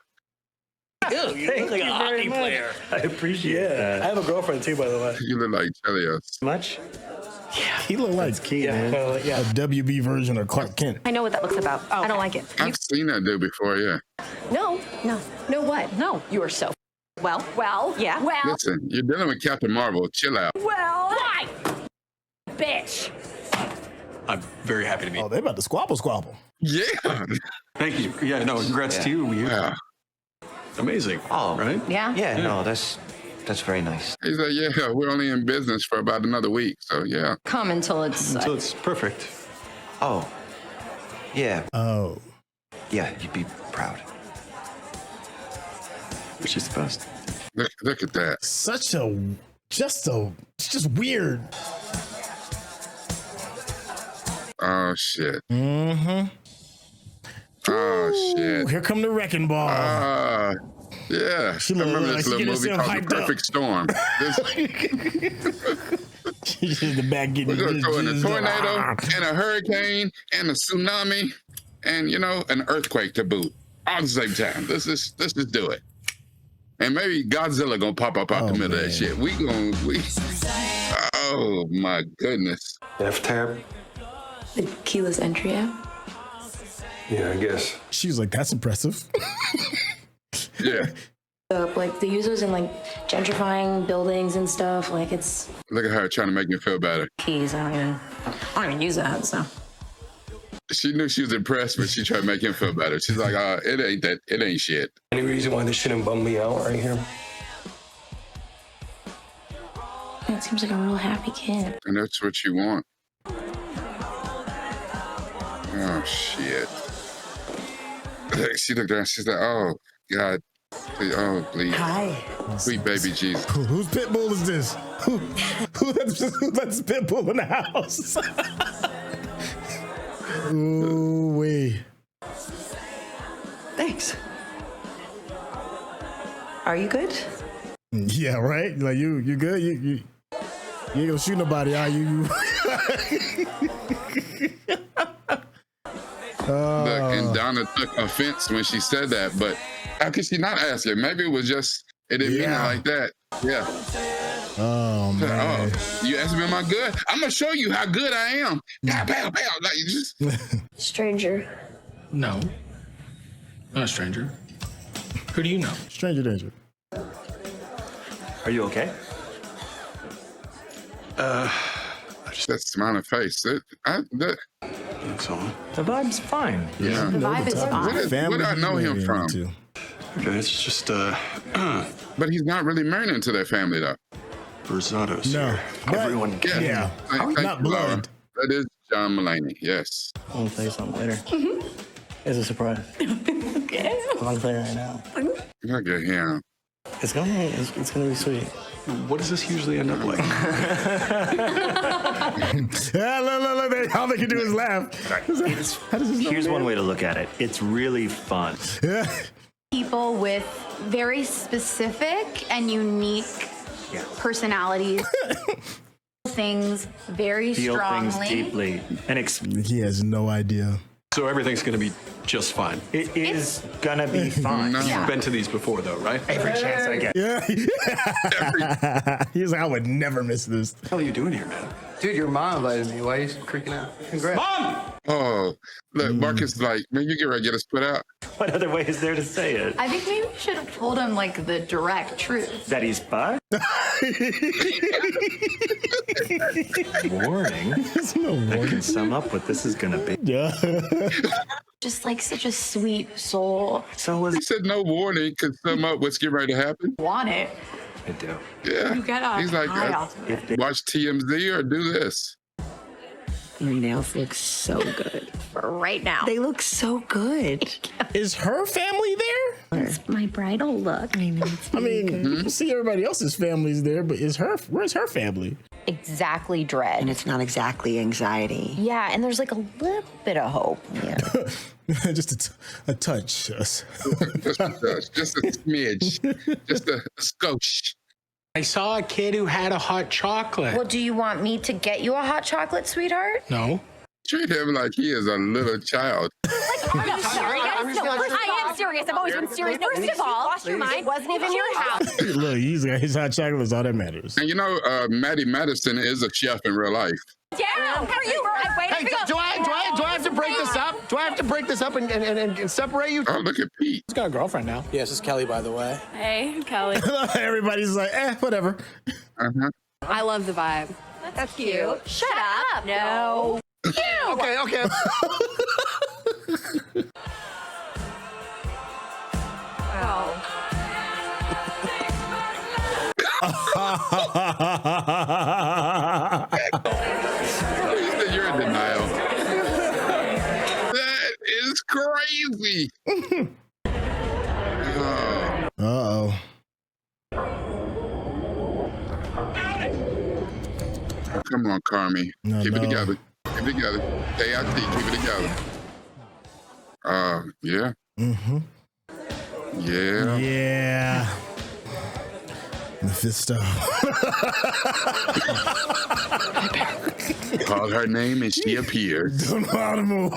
Ew, you look like a hockey player. I appreciate that. I have a girlfriend too, by the way. You look like Chelios. Much? He look like Key, man. a WB version of Clark Kent. I know what that looks about. I don't like it. I've seen that dude before, yeah. No. No what? No. You are so well, yeah. Well. Listen, you're dealing with Captain Marvel. Chill out. Well. Why? Bitch. I'm very happy to meet you. Oh, they about to squabble. Yeah. Thank you. Yeah, no, congrats to you. Yeah. Amazing. Oh, right? Yeah. Yeah, no, that's very nice. He's like, yeah, we're only in business for about another week. So, yeah. Come until it's. So it's perfect. Oh, yeah. Oh. Yeah, you'd be proud. Which is the best. Look at that. It's just weird. Oh, shit. Mm-hmm. Oh, shit. Here come the wrecking ball. Yeah. I remember this little movie called The Perfect Storm. She's in the back getting We're going to throw in a tornado and a hurricane and a tsunami and, an earthquake to boot all at the same time. Let's just do it. And maybe Godzilla going to pop up out the middle of that shit. Oh, my goodness. F-tab? The keyless entry app? Yeah, I guess. She was like, that's impressive. Yeah. Like the users in like gentrifying buildings and stuff, like it's Look at her trying to make me feel better. keys. I don't even use that, so. She knew she was impressed, but she tried to make him feel better. She's like, it ain't shit. Any reason why this shouldn't bum me out right here? It seems like a real happy kid. And that's what you want. Oh, shit. She looked around, she's like, oh, God. Please. Hi. Sweet baby Jesus. Whose pit bull is this? Who lets pit bull in the house? Ooh, wee. Thanks. Are you good? Yeah, right? Like, you good? You ain't gonna shoot nobody, are you? Look, and Donna took offense when she said that, but how could she not ask it? Maybe it was just, it didn't mean it like that. Yeah. Oh, man. Oh, you asked me, am I good? I'm going to show you how good I am. Pow, pow, pow. Like, you just... Stranger. No. Not a stranger. Who do you know? Stranger danger. Are you okay? That smiling face. I think so. The vibe's fine. Yeah. The vibe is fine. Where do I know him from? It's just, But he's not really married into that family, though. Berzatto's No. here. Everyone can. Yeah. Thank Not you, Laura. blood. That is John Mulaney, yes. I want to tell you something later. It's a surprise. Okay. I want to tell you right now. Look at him. It's gonna be sweet. What does this usually end up like? Yeah, look. All they can do is laugh. Here's one way to look at it. It's really fun. Yeah. People with very specific and unique personalities. Things very Feel strongly. things deeply. And He has no idea. So everything's going to be just fine. it is gonna be fine. No. You've been to these before, though, right? Every chance I get. Yeah. He's like, I would never miss this. What the hell are you doing here, man? Dude, your mom invited me. Why are you freaking out? Congrats. Mom! Oh, look, Marcus is like, man, you get ready to get us put out. What other way is there to say it? I think maybe we should have told him like the direct truth. That he's bi? Warning. There's no That warning. can sum up what this is gonna be. Yeah. Just like such a sweet soul. So was He said no warning could sum up what's getting ready to happen. Want it? I do. Yeah. You get a He's like, high off of it. watch TMZ or do this. Your nails look so good. For right now. They look so good. Is her family there? It's my bridal look. I mean, you see everybody else's family's there, but where's her family? Exactly dread. And it's not exactly anxiety. Yeah, and there's like a little bit of hope. Yeah. Just a touch. Just a touch, just a smidge, just a skosh. I saw a kid who had a hot chocolate. Well, do you want me to get you a hot chocolate, sweetheart? No. Treat him like he is a little child. Like, I'm serious. No, I am serious. I've always been serious. First of all, lost your mind. It wasn't even your house. Look, he's got his hot chocolate. Is all that matters. And you know, Maddie Madison is a chef in real life. Yeah. How are you? Hey, do I have to break this up? Do I have to break this up and separate you? Oh, look at Pete. He's got a girlfriend now. Yes, it's Kelly, by the way. Hey, Kelly. Everybody's like, whatever. I love the vibe. That's cute. Shut up. No. Okay. Wow. You're in denial. That is crazy. Uh-oh. Come on, Carmy. Keep it together. Keep it together. KIT, keep it together. Yeah. Mm-hmm. Yeah. Yeah. Mephisto. Call her name and she appears. Dormammu.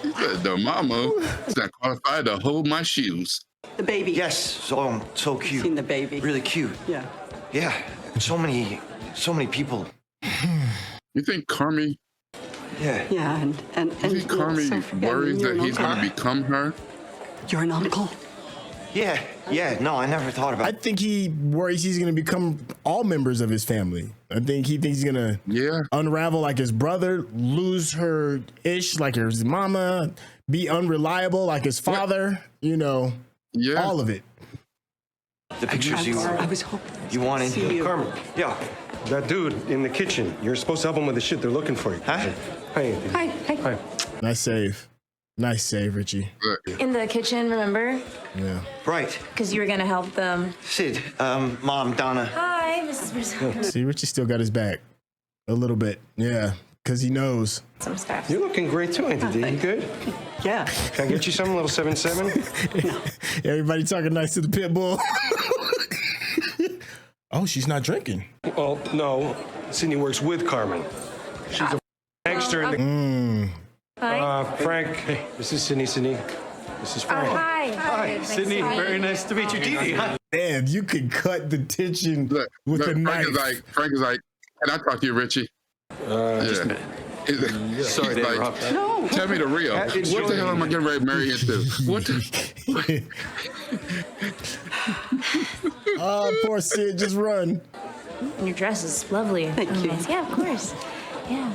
He said, Dormammu is not qualified to hold my shoes. The baby. Yes, so cute. Seen the baby. Really cute. Yeah. Yeah, so many people. You think Carmy? Yeah, and you think Carmy worries that he's going to become her? You're an uncle. Yeah, no, I never thought about it. I think he worries he's going to become all members of his family. I think he thinks he's going to unravel like his brother, lose her ish like his mama, be unreliable like his father, you know, all of it. The pictures you wanted. Carmen. Yeah. That dude in the kitchen, you're supposed to help him with the shit they're looking for you. Huh? Hey. Hi. Nice save, Richie. In the kitchen, remember? Yeah. Right. Because you were gonna help them. Sid, Mom, Donna. Hi, Mrs. Berzatto. See, Richie still got his back a little bit. Yeah, because he knows. Some stuff. You're looking great too, Auntie D. You good? Yeah. Can I get you something, little 7-7? No. Everybody talking nice to the pit bull. Oh, she's not drinking. Well, no. Sydney works with Carmen. She's a gangster in the... Hi. Frank, this is Sydney. This is Frank. Hi, Sydney. Very nice to meet you, Dee. Man, you can cut the tension with a knife. Frank is like, can I talk to you, Richie? Sorry to interrupt. No. Tell me the real. What the hell am I getting ready to marry into? What the... Oh, poor Sid, just run. Your dress is lovely. Thank you. Yeah, of course. Yeah.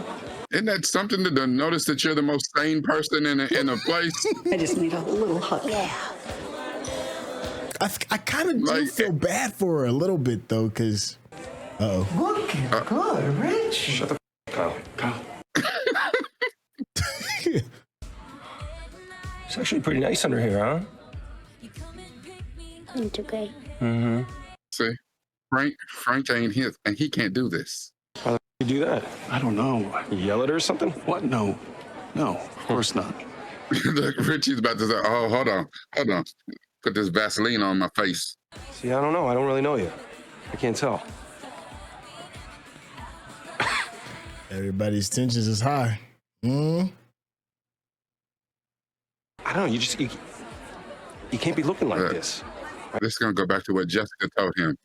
Isn't that something to notice that you're the most sane person in a place? I just need a little hug. Yeah. I kind of do feel bad for her a little bit, though, because... Uh-oh. Looking good, Rich. Shut the f*** Kyle. It's actually pretty nice under here, huh? It's okay. Mm-hmm. See, Frank ain't his, and he can't do this. Why the f*** you do that? I don't know. You yell at her or something? What? No, of course not. Look, Richie's about to say, oh, hold on. Put this Vaseline on my face. See, I don't know. I don't really know you. I can't tell. Everybody's tensions is high. I don't know. You can't be looking like this. This is going to go back to what Jessica told him.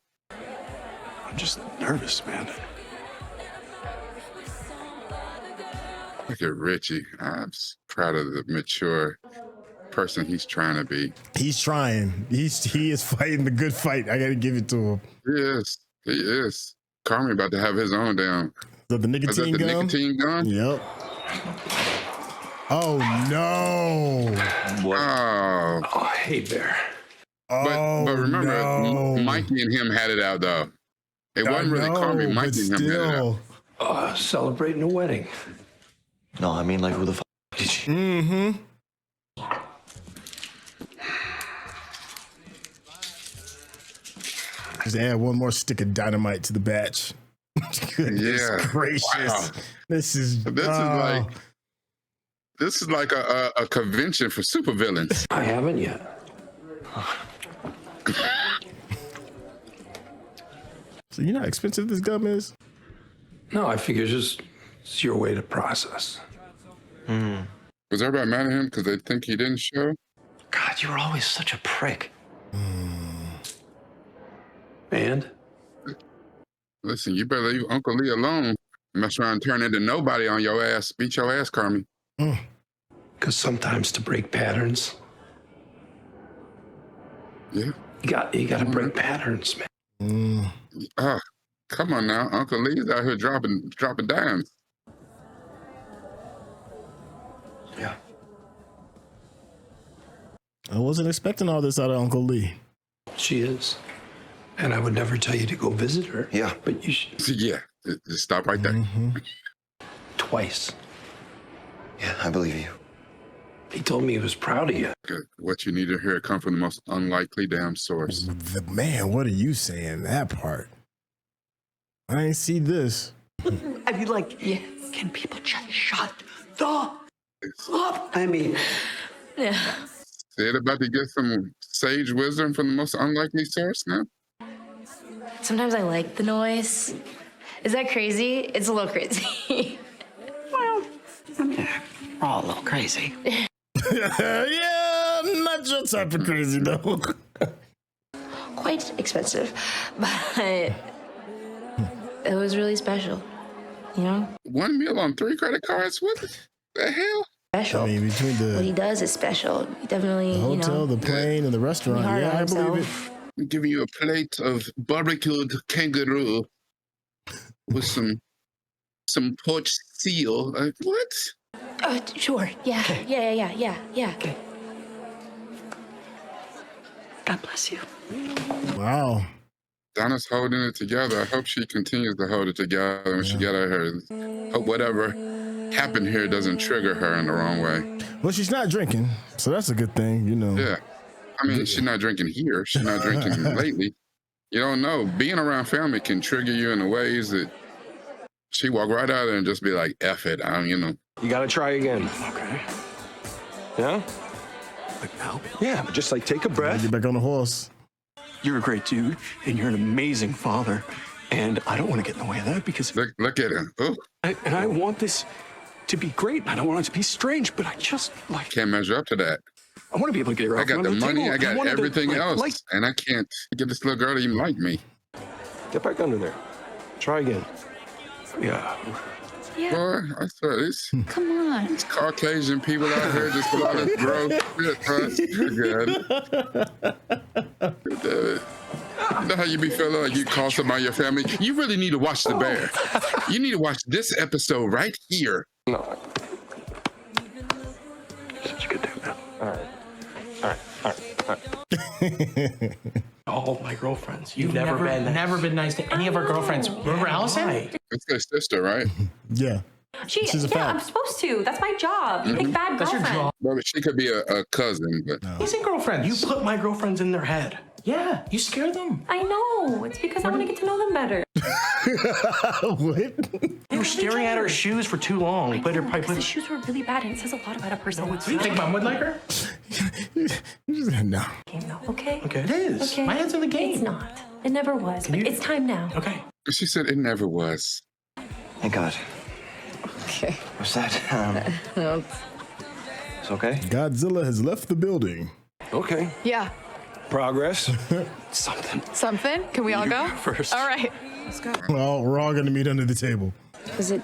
I'm just nervous, man. Look at Richie. I'm proud of the mature person he's trying to be. He's trying. He is fighting the good fight. I got to give it to him. He is. Carmy about to have his own damn. The nicotine gun? Nicotine gun? Yep. Oh, no. Wow. Oh, hey, Bear. But remember, Mikey and him had it out, though. It wasn't really Carmy. Mikey and him had it out. Celebrating a wedding. No, I mean, like, who the f*** did she? Mm-hmm. Just add one more stick of dynamite to the batch. Goodness gracious. Wow. This is like a convention for supervillains. I haven't yet. So you know how expensive this gum is? No, I figure it's your way to process. Was everybody mad at him because they think he didn't show? God, you were always such a prick. And? Listen, you better leave Uncle Lee alone. Mess around and turn into nobody on your ass. Beat your ass, Carmy. Because sometimes to break patterns, Yeah. you got to break patterns, man. Come on now. Uncle Lee's out here dropping dimes. Yeah. I wasn't expecting all this out of Uncle Lee. She is. And I would never tell you to go visit her. Yeah. But you should. Yeah. Just stop right there. Twice. Yeah, I believe you. He told me he was proud of you. Good. What you need to hear come from the most unlikely damn source. Man, what are you saying? That part. I ain't see this. I mean, like, can people just shut the up? I mean, Yeah. Said about to get some sage wisdom from the most unlikely source now? Sometimes I like the noise. Is that crazy? It's a little crazy. well, I mean, we're all a little crazy. Yeah, not your type of crazy though. Quite expensive, but it was really special, you know? 1 meal on 3 credit cards? What the hell? Special. I mean, between What he the does is special. He definitely, hotel, the plane, and the restaurant. hard Yeah, on I believe it. himself. I'm giving you a plate of barbecued kangaroo with some poached seal. What? Sure. Yeah. Yeah. Okay. God bless you. Wow. Donna's holding it together. I hope she continues to hold it together when she get out here. Hope whatever happened here doesn't trigger her in the wrong way. Well, she's not drinking, so that's a good thing, you know. Yeah. I mean, she's not drinking here. She's not drinking lately. You don't know. Being around family can trigger you in the ways that she walk right out there and just be like, F it. You know. You gotta try again. Okay. Yeah? Like now? Yeah, but just like take a breath. Get back on the horse. You're a great dude, and you're an amazing father. And I don't want to get in the way of that because... Look at him. Oh. I want this to be great. I don't want it to be strange, but I just, like... Can't measure up to that. I want to be able to get her out I got from the under money. table. I got wanted to, everything else. And I can't get this little girl to even like me. Get back under there. Try again. Yeah. Boy, I swear, Come on. these Caucasian people out here just with all this gross shit, bro. Good. You know how you be feeling like you call somebody your family? You really need to watch The Bear. You need to watch this episode right here. No. Such a good dude, man. All right. All my girlfriends. You've never been nice to any of our girlfriends. Remember Allison? It's their sister, right? Yeah. She's a yeah, fact. I'm supposed to. That's my job. You pick bad That's your girlfriend. job. Well, she could be a cousin, but Isn't girlfriends? You put my girlfriends in their head. Yeah, you scare them. I know. It's because I want to get to know them better. What? You were staring at her shoes for too long. Put her pipe. Because the shoes were really bad, and it says a lot about a person. Do you think Mom would like her? No. Okay? Okay. It is. Okay. My head's in the game. It's not. It never was. But it's time now. Okay. she said it never was. Thank God. Okay. What's that? It's okay? Godzilla has left the building. Okay. Yeah. Progress. Something? Can we all go? First. All right. Let's go. Well, we're all gonna meet under the table. Was it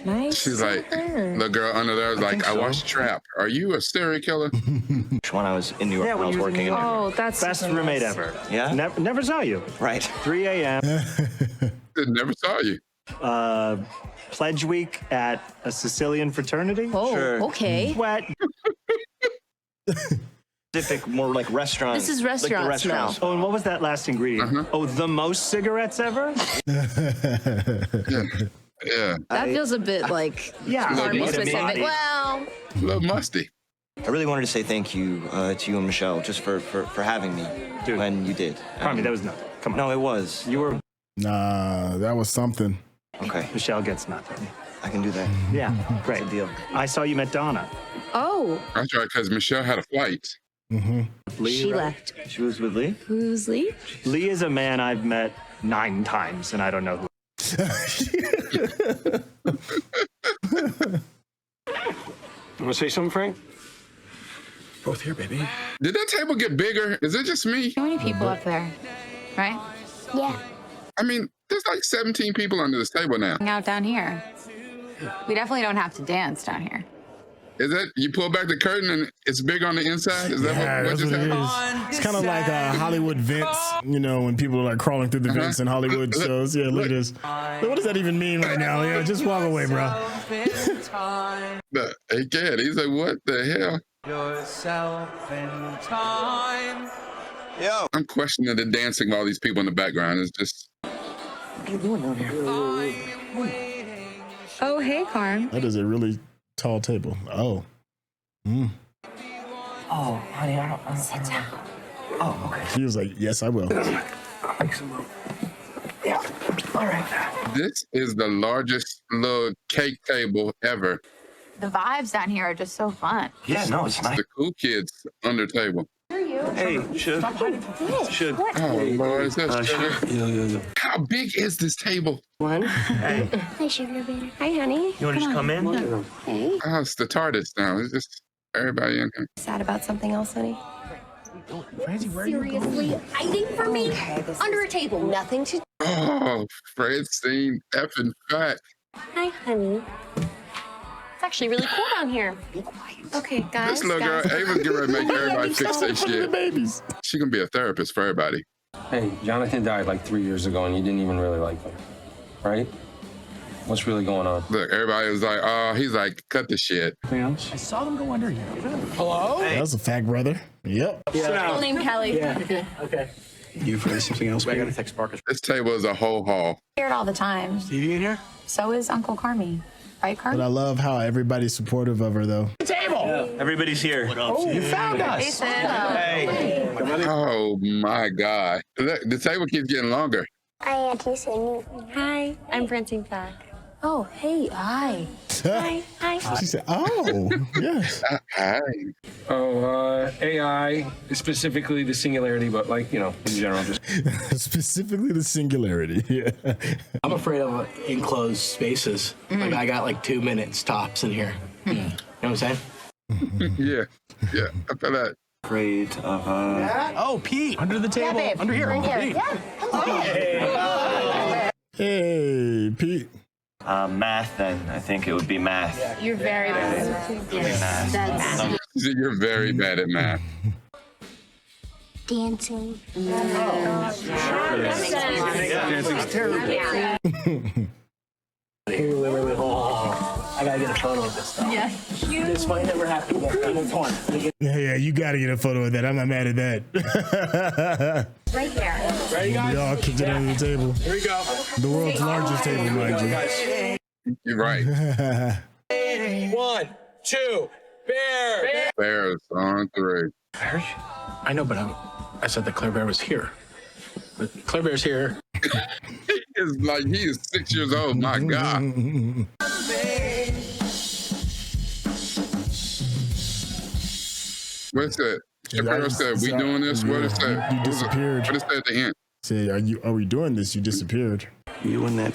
nice? She's like, the girl under there was like, I watched Trap. Are you a serial killer? When I was in New York, when I was working in Oh, that's Best super roommate nice. ever. Yeah? Never saw you. Right. 3 a.m. Never saw you. Pledge week at a Sicilian fraternity. Oh, Sure. okay. Wet. Specific, more like restaurant. This is like the restaurant restaurants. smell. Oh, and what was that last ingredient? Oh, the most cigarettes ever? Yeah. That feels a bit like Yeah. Carmy Little specific. musty. Well, A little musty. I really wanted to say thank you to you and Michelle just for having me Dude. when you did. Carmy, that was nothing. Come on. No, it was. You were. Nah, that was something. Okay, Michelle gets nothing. I can do that. Yeah, great. Good deal. I saw you met Donna. oh, That's right, because Michelle had a flight. Lee, she right? left. She was with Lee? Who's Lee? Lee is a man I've met 9 times, and I don't know who. want to say something, Frank? Both here, baby. Did that table get bigger? Is it just me? How many people up there, right? Yeah. I mean, there's like 17 people under this table now. Hang out down here. We definitely don't have to dance down here. Is that, you pull back the curtain and it's big on the inside? Is that what That's just what it happened? is. It's kind of like Hollywood vents, you know, when people are like crawling through the vents in Hollywood shows. Yeah, look at this. What does that even mean right now? Yeah, just walk away, bro. He can't. He's like, what the hell? Yourself in time. Yo. I'm questioning the dancing of all these people in the background. It's just. What are you doing down here? Oh, hey, Carm. That is a really tall table. Oh. Mm. Oh, honey, I don't sit down. Oh, okay. She was like, yes, I will. I'll make some room. Yeah. All right. This is the largest little cake table ever. The vibes down here are just so fun. Yeah, no, it's nice. The cool kids under table. Hey, Suge. Suge. Oh, Lord, is that sugar? Yeah. How big is this table? One. Hey, Hi, Sugar Bear. Hi, honey. you want to just come in? Hey. Oh, it's the TARDIS now. It's just everybody in here. Sad about something else, honey? Seriously? Hiding from me? Under a table. Nothing to. Oh, Francine effing fat. Hi, honey. It's actually really cool down here. Okay, guys. This little girl, Ava's getting ready to make everybody fix their shit. Babies. She gonna be a therapist for everybody. Hey, Jonathan died like 3 years ago, and you didn't even really like him, right? What's really going on? Look, everybody was like, oh, he's like, cut the shit. Anything else? I saw them go under here. Hello? That was a fact, brother. Yep. Full name Kelly. Yeah. Okay. You've heard something else, I baby? gotta text Marcus. This table is a whole hall. Here all the time. Stevie in here? So is Uncle Carmy. Right, But I Carmy? love how everybody's supportive of her, though. Table. Everybody's here. Oh, you found us. Jason. Hey. Oh my God. Look, the table keeps getting longer. Hi, Auntie Cindy. Hi, I'm Francine back. Oh, hey, hi. Hi. She said, oh, yes. Hi. Oh, AI, specifically the singularity, but like, you know, in general, just. Specifically the singularity. Yeah. I'm afraid of enclosed spaces. Like I got like 2 minutes tops in here. You know what I'm saying? Yeah, I feel that. Afraid of Oh, Pete, under the table. babe. Under here. Right here. Pete. Hey, Pete. math, then I think it would be math. You're very bad. Math. That's You're very bad at math. Dancing. Dancing's terrible. Wait. Oh, I gotta get a photo of this stuff. Yeah. This might never happen again. Come on. Yeah, you got to get a photo of that. I'm not mad at that. Right there. Ready, guys? We all kicked it under the table. Here we go. The world's largest table, mind you. You're right. 1, 2, bear. Bears on 3. Bear? I know, but I said that Claire Bear was here. But Claire Bear's here. It's like he is 6 years old. My God. What's that? Shapiro said, "We doing this?" What is that? You disappeared. What is that at the end? Say, are we doing this? You disappeared. You and that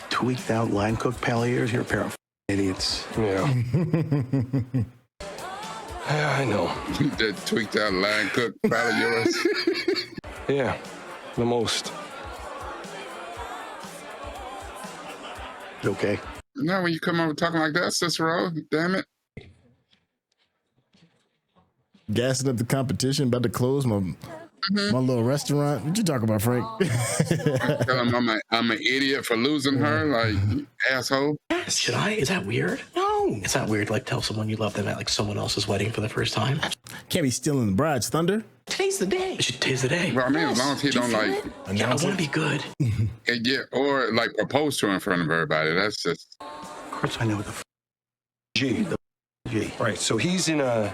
tweaked out line cook pal of yours, you're a pair of idiots. Yeah. Yeah, I know. That tweaked out line cook pal of yours. Yeah, the most. Okay. No, when you come over talking like that, Cicero, damn it. Gassing up the competition, about to close my little restaurant. What you talking about, Frank? Tell him I'm an idiot for losing her, like, you asshole. Should I? Is that weird? No. It's not weird, like, tell someone you love them at, like, someone else's wedding for the first time. Can't be stealing the bride's thunder. Today's the day. Today's the day. Well, I mean, as long as he don't, like, Yeah, I want to be good. yeah, or, like, propose to her in front of everybody. That's just... Of course I know what the G. The G. Right, so he's in a...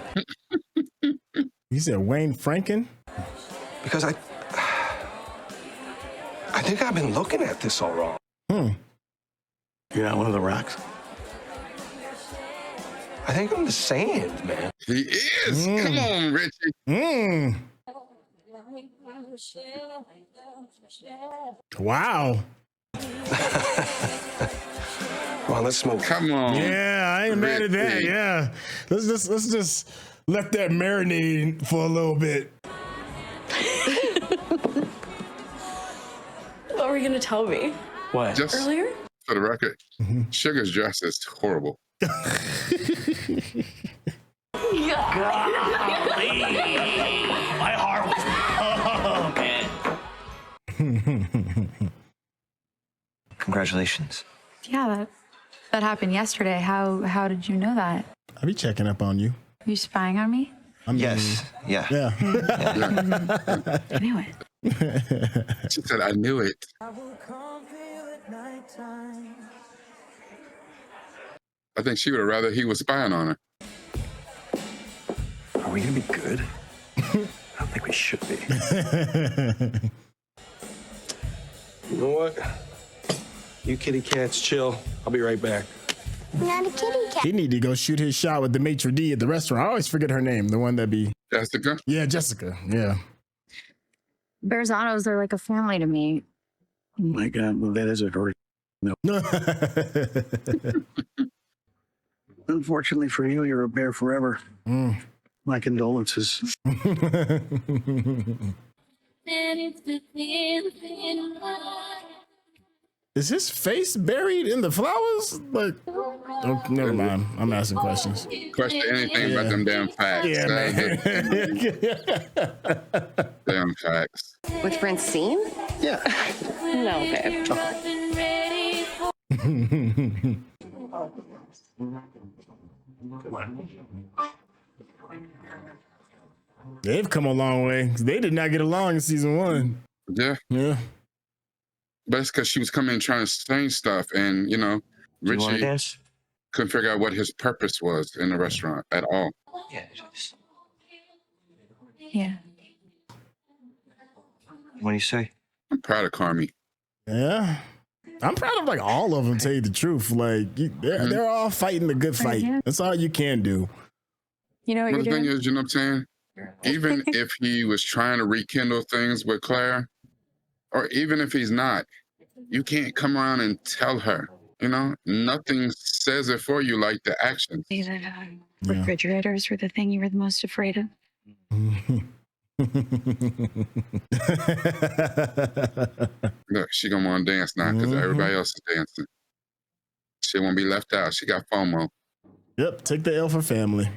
You said Wayne Franken? Because I think I've been looking at this all wrong. You're not one of the rocks? I think I'm the sand, man. He is. Come on, Richie. Wow. Well, let's smoke. Come on. Yeah, I ain't mad at that. Yeah, let's just let that marinate for a little bit. What were you gonna tell me? What? Just Earlier? for the record, Sugar's dress is horrible. My heart was. Oh, man. Congratulations. Yeah, that happened yesterday. How did you know that? I'll be checking up on you. Are you spying on me? Yes. Yeah. Yeah. I knew it. She said, I knew it. I think she would have rather he was spying on her. Are we gonna be good? I don't think we should be. You know what? You kitty cats chill. I'll be right back. Not a kitty cat. He need to go shoot his shot with the maitre d' at the restaurant. I always forget her name. The one that be Jessica. Yeah, Jessica. Yeah. Berzattos are like a family to me. Oh my God, well, that is a hurt. No. Unfortunately for you, you're a bear forever. My condolences. Is his face buried in the flowers? Like, oh, never mind. I'm asking questions. Question anything about them damn facts. Yeah, man. Damn facts. With Francine? Yeah. No, babe. They've come a long way. They did not get along in season 1. Yeah. Yeah. But it's because she was coming in trying to change stuff, and you know, Richie couldn't figure out what his purpose was in the restaurant at all. Yeah. What do you say? I'm proud of Carmy. Yeah. I'm proud of like all of them, tell you the truth. Like they're all fighting the good fight. That's all you can do. You know what But you're the thing doing? is, you know what I'm saying? Even if he was trying to rekindle things with Claire, or even if he's not, you can't come around and tell her. You know, nothing says it for you like the actions. Say that refrigerators were the thing you were the most afraid of. Look, she gonna want to dance now because everybody else is dancing. She won't be left out. She got FOMO. Yep, take the L for family.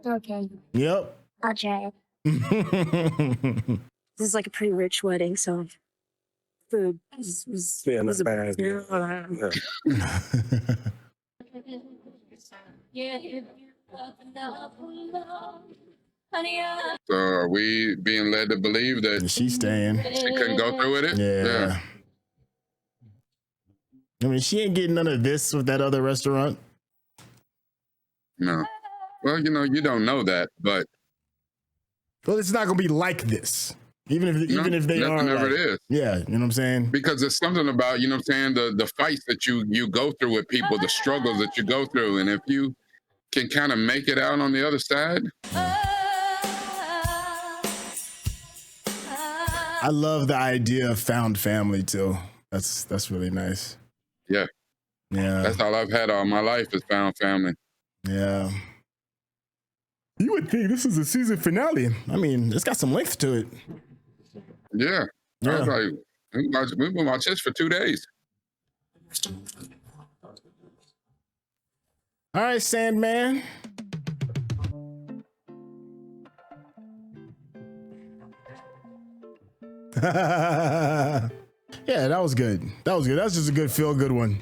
Okay. Yep. Okay. This is like a pretty rich wedding, so food was Yeah, not bad. So are we being led to believe that she's staying? She couldn't go through with it? Yeah. I mean, she ain't getting none of this with that other restaurant. No. Well, you know, you don't know that, but well, it's not gonna be like this. Even if they are, never like, it is. Yeah, you know what I'm saying? Because there's something about, you know what I'm saying, the fights that you go through with people, the struggles that you go through, and if you can kind of make it out on the other side. I love the idea of found family too. That's really nice. Yeah. Yeah. That's all I've had all my life is found family. Yeah. You would think this is a season finale. I mean, it's got some length to it. Yeah. I was like, we've been watching this for 2 days. All right, Sandman. Yeah, that was good. That was good. That was just a good feel-good one.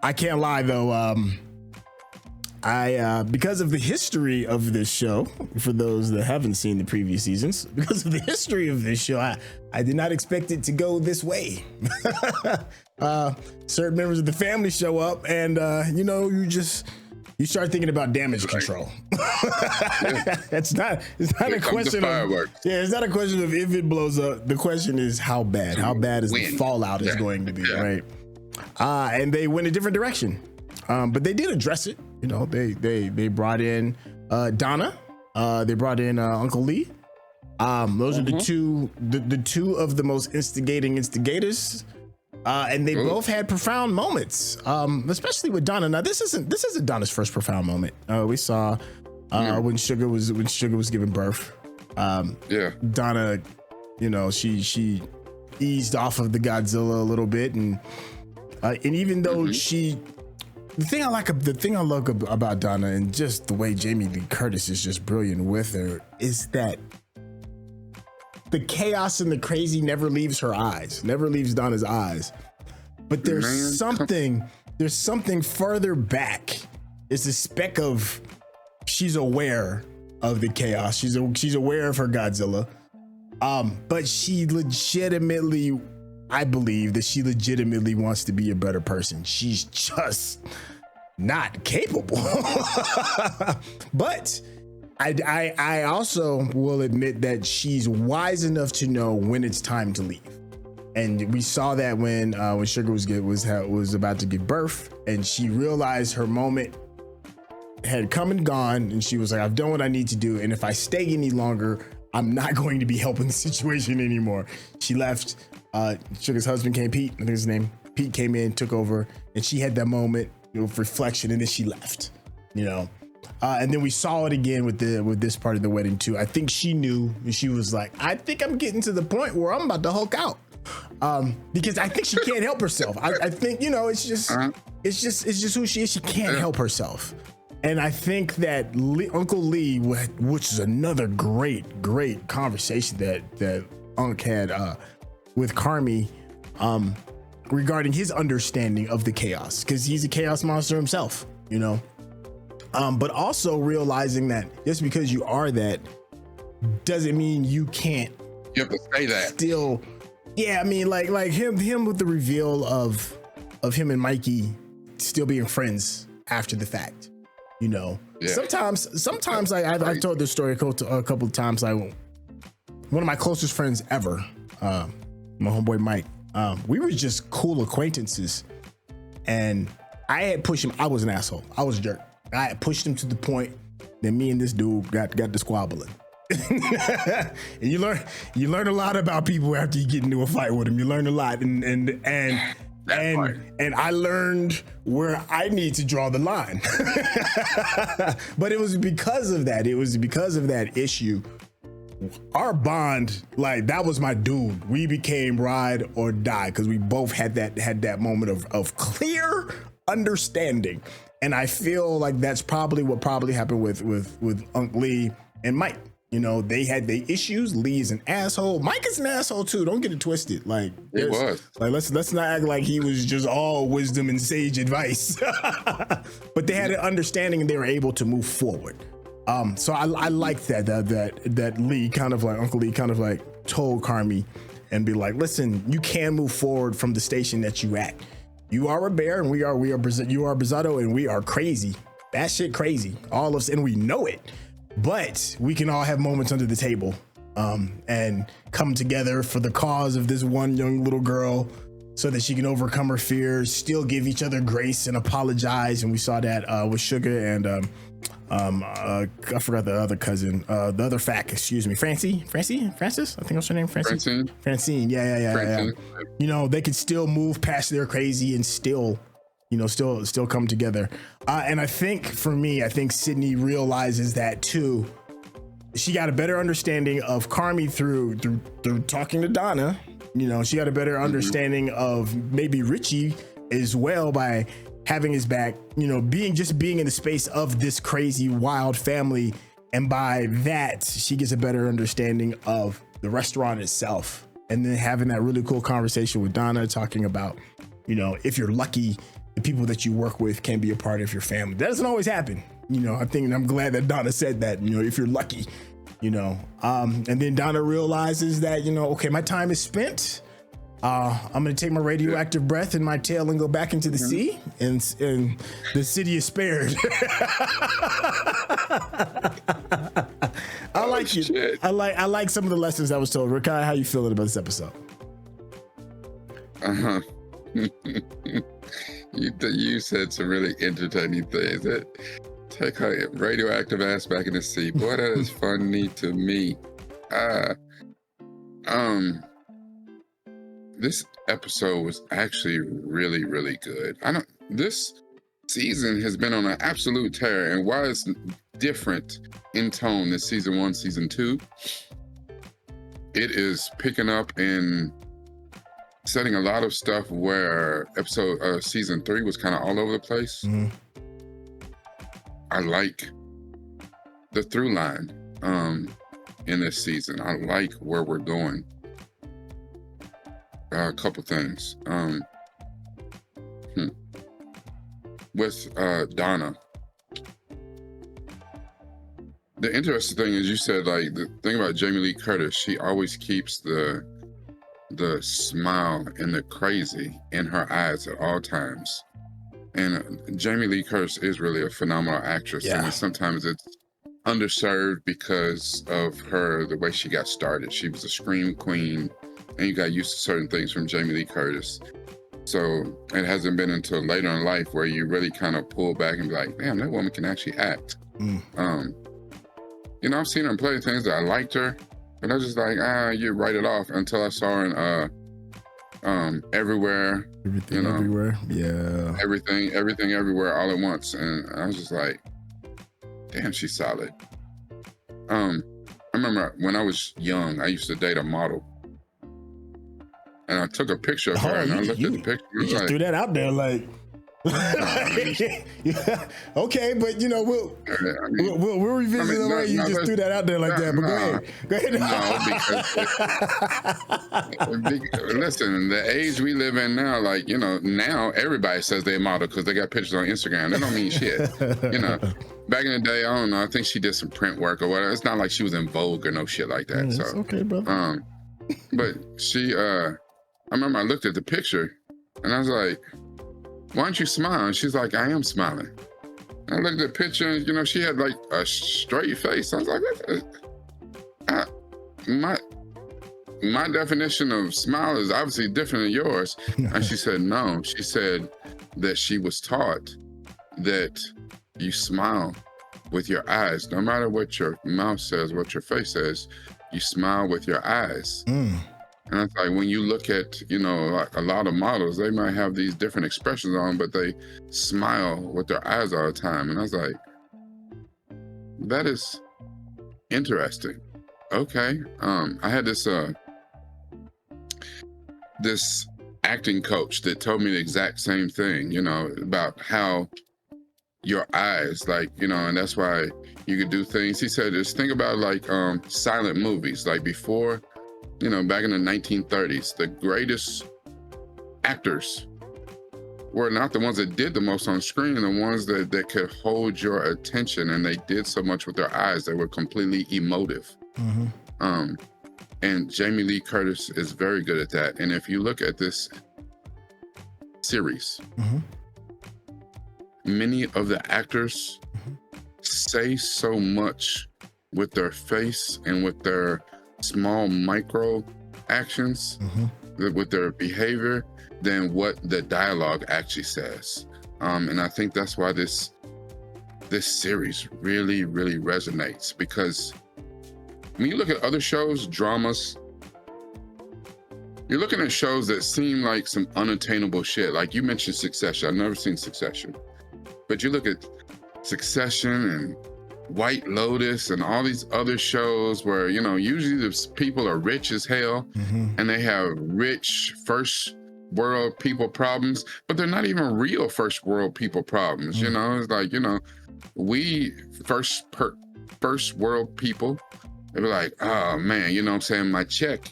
I can't lie though. Because of the history of this show, for those that haven't seen the previous seasons, because of the history of this show, I did not expect it to go this way. Certain members of the family show up, and you start thinking about damage control. It's not a question of it's not a question of if it blows up. The question is how bad. How bad is the fallout is going to be, right? And they went a different direction. But they did address it. You know, they brought in Donna. They brought in Uncle Lee. Those are the two of the most instigators. And they both had profound moments, especially with Donna. Now this isn't Donna's first profound moment. We saw when Sugar was giving birth. Donna, you know, she eased off of the Godzilla a little bit, and even though the thing I like about Donna, and just the way Jamie Lee Curtis is just brilliant with her, is that the chaos and the crazy never leaves her eyes, never leaves Donna's eyes. But there's something further back. It's a speck of, she's aware of the chaos. She's aware of her Godzilla. But she legitimately, I believe that she legitimately wants to be a better person. She's just not capable. But I also will admit that she's wise enough to know when it's time to leave. And we saw that when Sugar was about to give birth, and she realized her moment had come and gone, and she was like, I've done what I need to do, and if I stay any longer, I'm not going to be helping the situation anymore. She left. Sugar's husband came, Pete, I think his name. Pete came in, took over, and she had that moment of reflection, and then she left, you know. And then we saw it again with this part of the wedding too. I think she knew, and she was like, I think I'm getting to the point where I'm about to Hulk out. Because I think she can't help herself. I think, you know, it's just who she is. She can't help herself. And I think that Uncle Lee, which is another great conversation that Unc had with Carmy, regarding his understanding of the chaos, because he's a chaos monster himself, you know. But also realizing that just because you are that doesn't mean you can't. You have to say that. Still, yeah. I mean, like him with the reveal of him and Mikey still being friends after the fact. You know, sometimes I've told this story a couple of times. Like one of my closest friends ever, my homeboy Mike. We were just cool acquaintances, and I had pushed him. I was an asshole. I was a jerk. I had pushed him to the point that me and this dude got the squabbling. And you learn a lot about people after you get into a fight with them. You learn a lot, and I learned where I need to draw the line. But it was because of that. It was because of that issue. Our bond, like, that was my dude. We became ride or die because we both had that moment of clear understanding. And I feel like that's probably what happened with Unc Lee and Mike. You know, they had their issues. Lee is an asshole. Mike is an asshole too. Don't get it twisted. Like, it was. Like, let's not act like he was just all wisdom and sage advice. But they had an understanding, and they were able to move forward. So I like that Lee kind of like, Uncle Lee kind of like told Carmy and be like, listen, you can move forward from the station that you at. You are a bear, and you are Berzatto, and we are crazy. That shit crazy. All of us, and we know it. But we can all have moments under the table, and come together for the cause of this one young little girl, so that she can overcome her fears, still give each other grace and apologize. And we saw that with Sugar and I forgot the other cousin, the other excuse me, Francis, I think that's her name, Francine. Yeah. You know, they could still move past their crazy and still come together. And I think for me, Sydney realizes that too. She got a better understanding of Carmy through talking to Donna. You know, she got a better understanding of maybe Richie as well by having his back, you know, being in the space of this crazy wild family. And by that, she gets a better understanding of the restaurant itself. And then having that really cool conversation with Donna, talking about, you know, if you're lucky, the people that you work with can be a part of your family. That doesn't always happen. You know, I'm glad that Donna said that, you know, if you're lucky, you know. And then Donna realizes that, you know, okay, my time is spent. I'm going to take my radioactive breath in my tail and go back into the sea, and the city is spared. I like it. Shit. I like some of the lessons that was told. Rekkai, how you feeling about this episode? You said some really entertaining things. That take her radioactive ass back in the sea. Boy, that is funny to me. this episode was actually really, really good. This season has been on an absolute tear, and while it's different in tone than season 1, season 2, it is picking up and setting a lot of stuff where season 3 was kind of all over the place. I like the through line in this season. I like where we're going. A couple things. With Donna. The interesting thing is, you said, like, the thing about Jamie Lee Curtis, she always keeps the smile and the crazy in her eyes at all times. And Jamie Lee Curtis is really a phenomenal actress. Yeah. And sometimes it's underserved because of the way she got started. She was a scream queen, and you got used to certain things from Jamie Lee Curtis. So it hasn't been until later in life where you really kind of pull back and be like, damn, that woman can actually act. You know, I've seen her in plenty of things that I liked her, but I was just like, you write it off, until I saw her in Everywhere. Everything, Everywhere. Yeah. Everything, Everywhere, all at once. And I was just like, damn, she's solid. I remember when I was young, I used to date a model. And I took a picture of her, and I looked at the picture. You just threw that out there, like, yeah, okay, but you know, we'll revisit the way you just threw that out there like that. But go ahead. No, because listen, the age we live in now, like, you know, now everybody says they're a model because they got pictures on Instagram. That don't mean shit. You know, back in the day, I don't know. I think she did some print work or whatever. It's not like she was in Vogue or no shit like that. Yeah, so it's okay, brother. But she, I remember I looked at the picture and I was like, why don't you smile? And she's like, I am smiling. And I looked at the picture and, you know, she had like a straight face. I was like, my definition of smile is obviously different than yours. And she said, no. She said that she was taught that you smile with your eyes. No matter what your mouth says, what your face says, you smile with your eyes. And it's like, when you look at, you know, like a lot of models, they might have these different expressions on, but they smile with their eyes all the time. And I was like, that is interesting. Okay. I had this acting coach that told me the exact same thing, you know, about how your eyes, like, you know, and that's why you could do things. He said, just think about like silent movies, like before, you know, back in the 1930s, the greatest actors were not the ones that did the most on screen, the ones that could hold your attention, and they did so much with their eyes. They were completely emotive. And Jamie Lee Curtis is very good at that. And if you look at this series, many of the actors say so much with their face and with their small micro actions, with their behavior, than what the dialogue actually says. And I think that's why this series really, really resonates, because when you look at other shows, dramas, you're looking at shows that seem like some unattainable shit. Like you mentioned Succession. I've never seen Succession. But you look at Succession and White Lotus and all these other shows where, you know, usually the people are rich as hell and they have rich first world people problems, but they're not even real first world people problems. You know, it's like, you know, we first world people, they be like, oh man, you know what I'm saying? My check,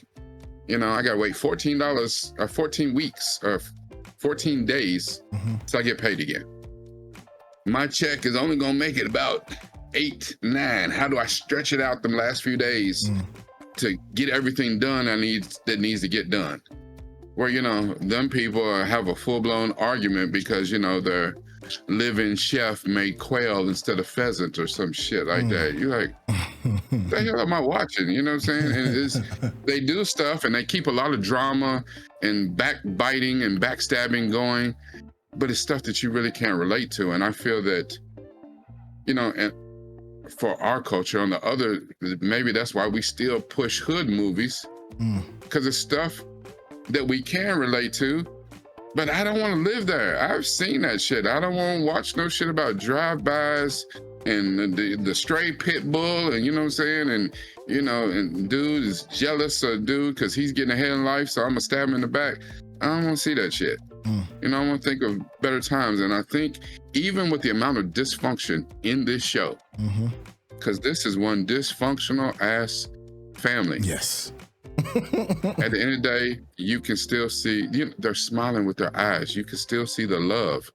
you know, I gotta wait $14 or 14 weeks or 14 days so I get paid again. My check is only gonna make it about 8, 9. How do I stretch it out them last few days to get everything done that needs to get done? Where, you know, them people have a full-blown argument because, you know, their living chef made quail instead of pheasant or some shit like that. You're like, what the hell am I watching? You know what I'm saying? And they do stuff and they keep a lot of drama and backbiting and backstabbing going, but it's stuff that you really can't relate to. And I feel that, you know, and for our culture, on the other, maybe that's why we still push hood movies, because it's stuff that we can relate to, but I don't want to live there. I've seen that shit. I don't want to watch no shit about drive-bys and the stray pit bull, and you know what I'm saying, and you know, and dude is jealous of dude because he's getting ahead in life, so I'm gonna stab him in the back. I don't want to see that shit. You know, I want to think of better times, and I think even with the amount of dysfunction in this show, because this is one dysfunctional ass family. Yes. At the end of the day, you can still see, you know, they're smiling with their eyes. You can still see the love.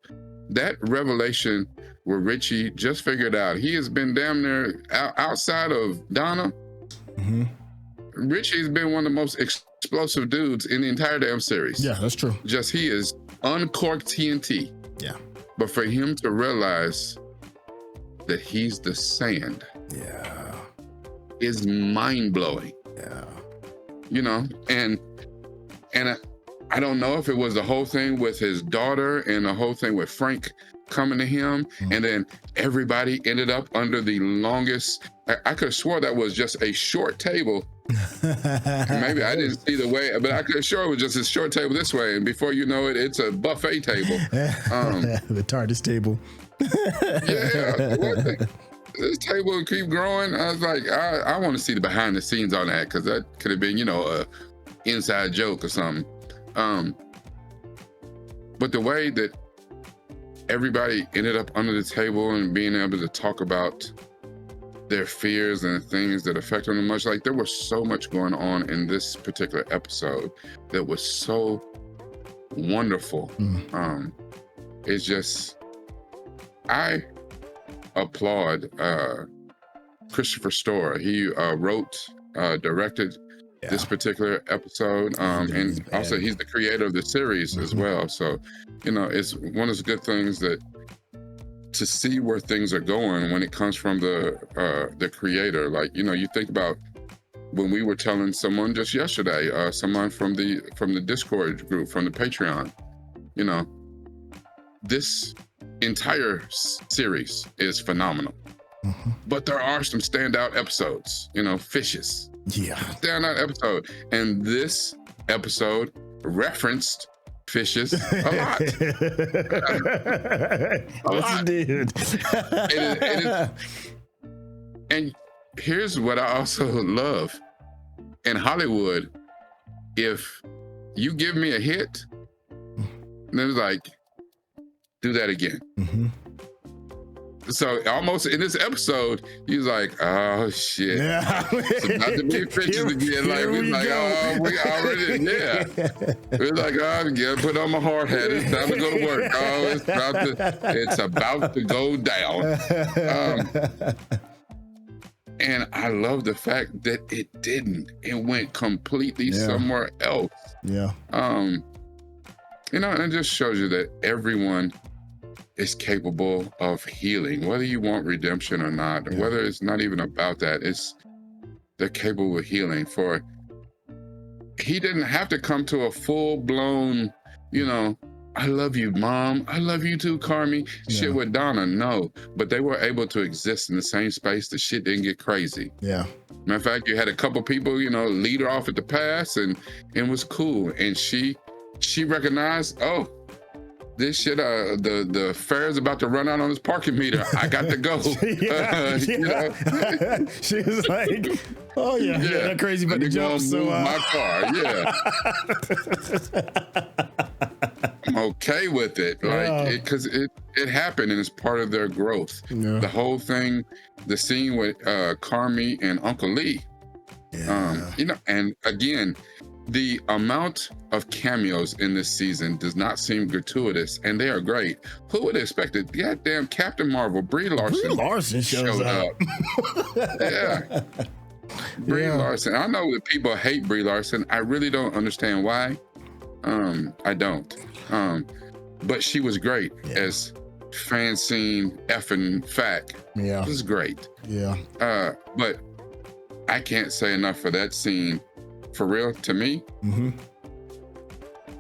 That revelation where Richie just figured out he has been damn near outside of Donna. Richie's been one of the most explosive dudes in the entire damn series. Yeah, that's true. Just he is uncorked TNT. Yeah. But for him to realize that he's the sand. Yeah. Is mind-blowing. Yeah. You know, and I don't know if it was the whole thing with his daughter and the whole thing with Frank coming to him, and then everybody ended up under the longest. I could have swore that was just a short table. Maybe I didn't see the way, but I could have sure it was just a short table this way, and before you know it, it's a buffet table. The TARDIS table. Yeah. This table would keep growing. I was like, I want to see the behind the scenes on that, because that could have been, you know, a inside joke or something. But the way that everybody ended up under the table and being able to talk about their fears and things that affect them much, like there was so much going on in this particular episode that was so wonderful. It's just, I applaud Christopher Storer. He wrote, directed this particular episode, and also he's the creator of the series as well. So, you know, it's one of those good things that to see where things are going when it comes from the creator. Like, you know, you think about when we were telling someone just yesterday, someone from the Discord group, from the Patreon, you know, this entire series is phenomenal. But there are some standout episodes, you know, fishes. Yeah. Standout episode. And this episode referenced fishes a lot. Dude. And here's what I also love. In Hollywood, if you give me a hit, then it's like, do that again. So almost in this episode, he's like, "Oh shit, it's about to be fishes again." Like we're like, "Oh, we already, yeah." We're like, "Oh, yeah, put on my hard hat. It's time to go to work. Oh, it's about to go down." And I love the fact that it didn't. It went completely somewhere else. Yeah. You know, and it just shows you that everyone is capable of healing, whether you want redemption or not, or whether it's not even about that. They're capable of healing. For he didn't have to come to a full-blown, you know, "I love you, Mom. I love you too, Carmy." Shit with Donna, no. But they were able to exist in the same space. The shit didn't get crazy. Yeah. Matter of fact, you had a couple people, you know, lead her off at the pass, and it was cool. And she recognized, oh, this shit, the fare's about to run out on this parking meter. I got to go. You know? She was like, "Oh yeah, that crazy about the jump." So my car, I'm okay with it, like, because it happened and it's part of their growth. The whole thing, the scene with Carmy and Uncle Lee, you know, and again, the amount of cameos in this season does not seem gratuitous, and they are great. Who would have expected goddamn Captain Marvel, Brie Larson shows up. Yeah. Brie Larson. I know that people hate Brie Larson. I really don't understand why. I don't. But she was great as Francine effing Fack. Yeah. This is great. Yeah. But I can't say enough for that scene. For real, to me,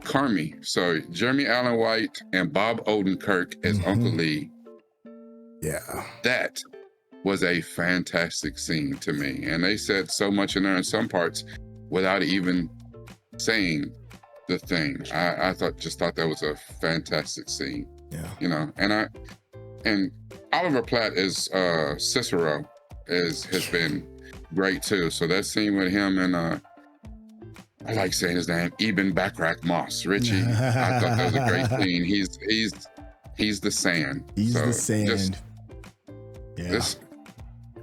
Carmy. So Jeremy Allen White and Bob Odenkirk as Uncle Lee. Yeah. That was a fantastic scene to me. And they said so much in there in some parts without even saying the thing. I thought that was a fantastic scene. Yeah. You know, and Oliver Platt is Cicero has been great too. So that scene with him and I like saying his name, Eben Backrack Moss, Richie. I thought that was a great scene. He's the sand. He's the sand. This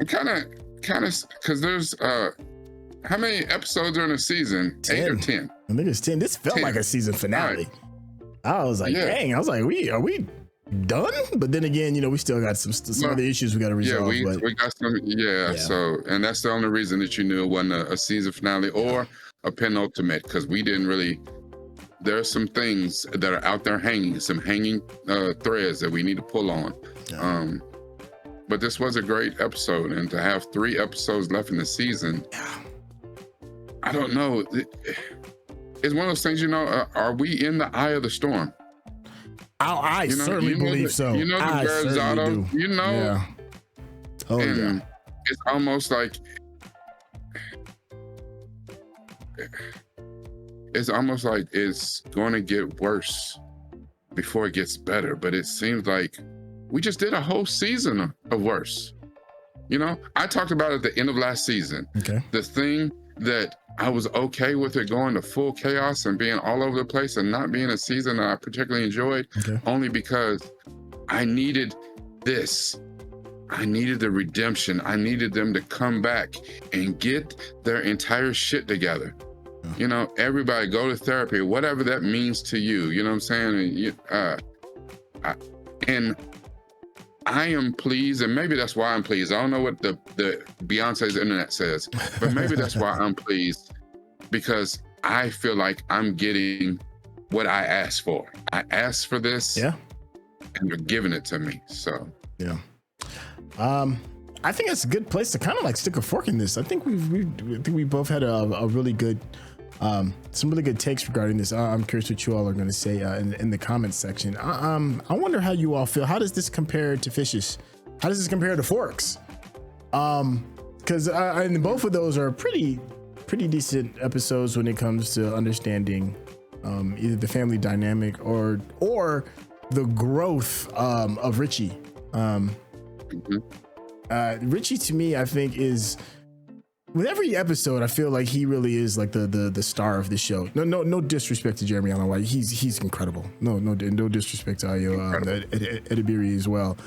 kind of because there's how many episodes are in a season? 10. 8 or 10? I think it's 10. This felt 10. like a season finale. Right. I was like, dang. I was like, are we done? But then again, you know, we still got some other issues we got to resolve. Yeah, we got some. Yeah, so and that's the only reason that you knew it wasn't a season finale or a penultimate, because we didn't really. There are some things that are out there hanging, some hanging threads that we need to pull on. Yeah. But this was a great episode, and to have 3 episodes left in the season, I don't know. It's one of those things, you know. Are we in the eye of the storm? I certainly believe so. You know the Berzatto, you know. Yeah. Oh, and it's almost like it's going to get worse before it gets better. But it seems like we just did a whole season of worse. You know, I talked about it at the end of last season. Okay. The thing that I was okay with it going to full chaos and being all over the place and not being a season that I particularly enjoyed, only because I needed this. I needed the redemption. I needed them to come back and get their entire shit together. You know, everybody go to therapy, whatever that means to you. You know what I'm saying? And I am pleased, and maybe that's why I'm pleased. I don't know what the Beyonce's internet says, but maybe that's why I'm pleased, because I feel like I'm getting what I asked for. I asked for this, and they're giving it to me. So yeah. I think it's a good place to kind of like stick a fork in this. I think we both had a really good, some really good takes regarding this. I'm curious what you all are going to say in the comments section. I wonder how you all feel. How does this compare to Fishes? How does this compare to Forks? Because and both of those are pretty decent episodes when it comes to understanding either the family dynamic or the growth of Richie. Richie, to me, I think is, with every episode, I feel like he really is like the star of the show. No disrespect to Jeremy Allen White. He's incredible. No disrespect to Ayo Edibiri as well.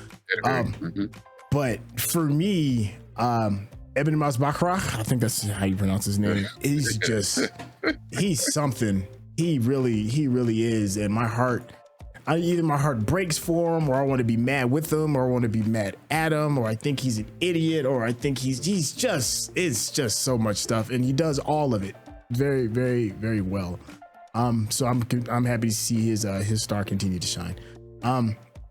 But for me, Eben Masbakra, I think that's how you pronounce his name. He's something. He really is. And my heart, either my heart breaks for him, or I want to be mad with him, or I want to be mad at him, or I think he's an idiot, or I think it's just so much stuff, and he does all of it very, very, very well. So I'm happy to see his star continue to shine.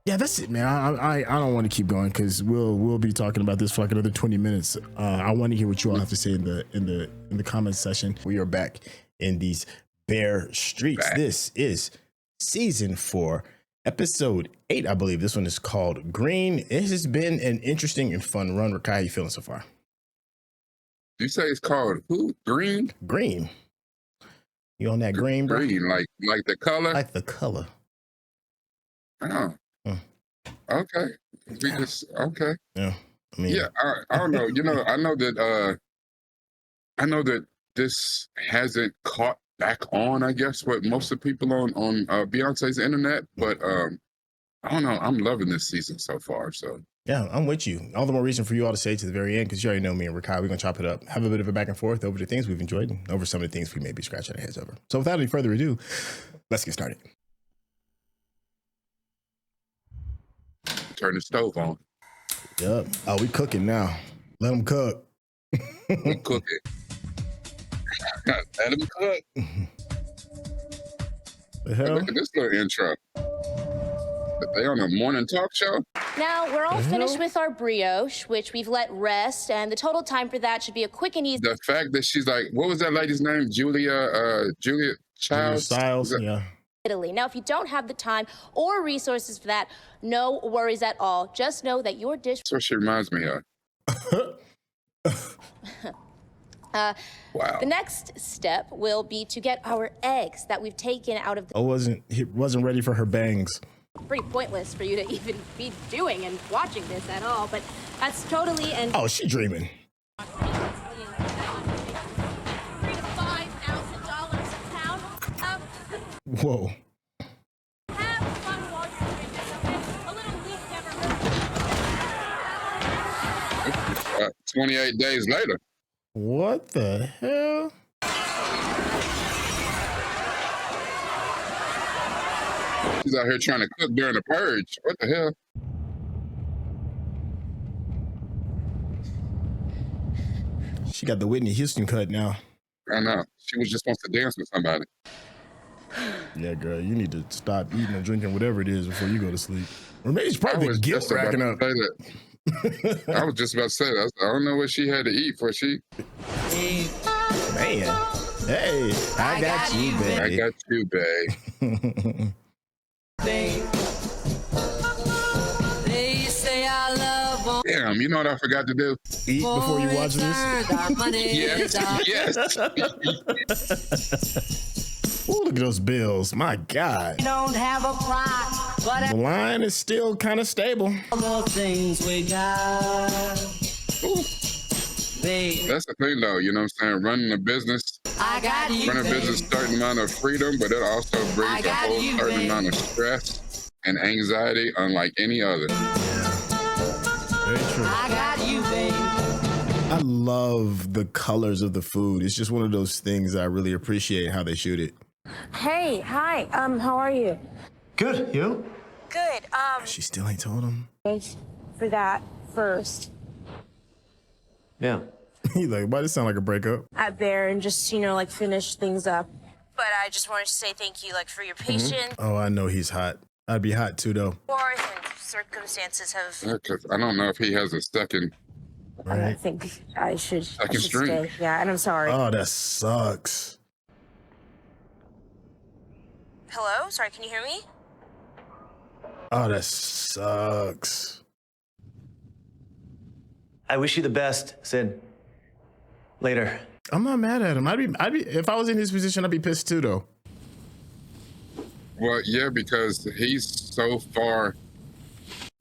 Yeah, that's it, man. I don't want to keep going because we'll be talking about this for like another 20 minutes. I want to hear what you all have to say in the comments section. We are back in these bare streets. This is Season 4, Episode 8, I believe. This one is called Green. It has been an interesting and fun run. Rekkai, how you feeling so far? You say it's called who? Green? Green. You on that green, bro? Green, like the color? Like the color. Oh. Okay. Okay. Yeah. I mean, yeah, I don't know. You know, I know that this hasn't caught back on, I guess, with most of the people on Beyonce's internet, but I don't know. I'm loving this season so far. So yeah, I'm with you. All the more reason for you all to stay to the very end, because you already know me and Rekkai. We're gonna chop it up, have a bit of a back and forth over the things we've enjoyed and over some of the things we may be scratching our heads over. So without any further ado, let's get started. Turn the stove on. Yep. Oh, we cooking now. Let them cook. We cooking. Let them cook. The hell? Look at this little intro. They on a morning talk show? Now, we're all finished with our brioche, which we've let rest, and the total time for that should be a quick and easy. The fact that she's like, what was that lady's name? Julia Childs? Styles, yeah. Italy. Now, if you don't have the time or resources for that, no worries at all. Just know that your dish... That's what she reminds me of. Wow. The next step will be to get our eggs that we've taken out of the... He wasn't ready for her bangs. Pretty pointless for you to even be doing and watching this at all, but that's totally... Oh, she dreaming. Whoa. 28 days later. What the hell? She's out here trying to cook during the purge. What the hell? She got the Whitney Houston cut now. I know. She was just supposed to dance with somebody. Yeah, girl, you need to stop eating or drinking whatever it is before you go to sleep. Or maybe it's probably the guilt racking up. I was just about to say that. I don't know what she had to eat for she. Man. Hey, I got you, babe. I got you, babe. Damn, you know what I forgot to do? Eat before you watch this? Yes. Ooh, look at those bills. My God. Don't have a plot, but The line is still kind of stable. all the things we got. That's the thing, though. You know what I'm saying? Running a business. I got you, Running a business, certain amount of freedom, but it also brings a whole certain amount of stress and anxiety, unlike any other. Very true. I got you, babe. I love the colors of the food. It's just one of those things I really appreciate how they shoot it. Hey, hi. How are you? Good. You? Good. She still ain't told him. Thanks for that first. Yeah. He's like, why does it sound like a breakup? At Bear and just, like finish things up. But I just wanted to say thank you, for your patience. Oh, I know he's hot. I'd be hot too, though. And circumstances have. Yeah, 'cause I don't know if he has a second. I think I should Second string. stay. Yeah, and I'm sorry. Oh, that sucks. Hello? Sorry, can you hear me? Oh, that sucks. I wish you the best, Sid. Later. I'm not mad at him. I'd be if I was in his position, I'd be pissed too, though. Well, yeah, because he's so far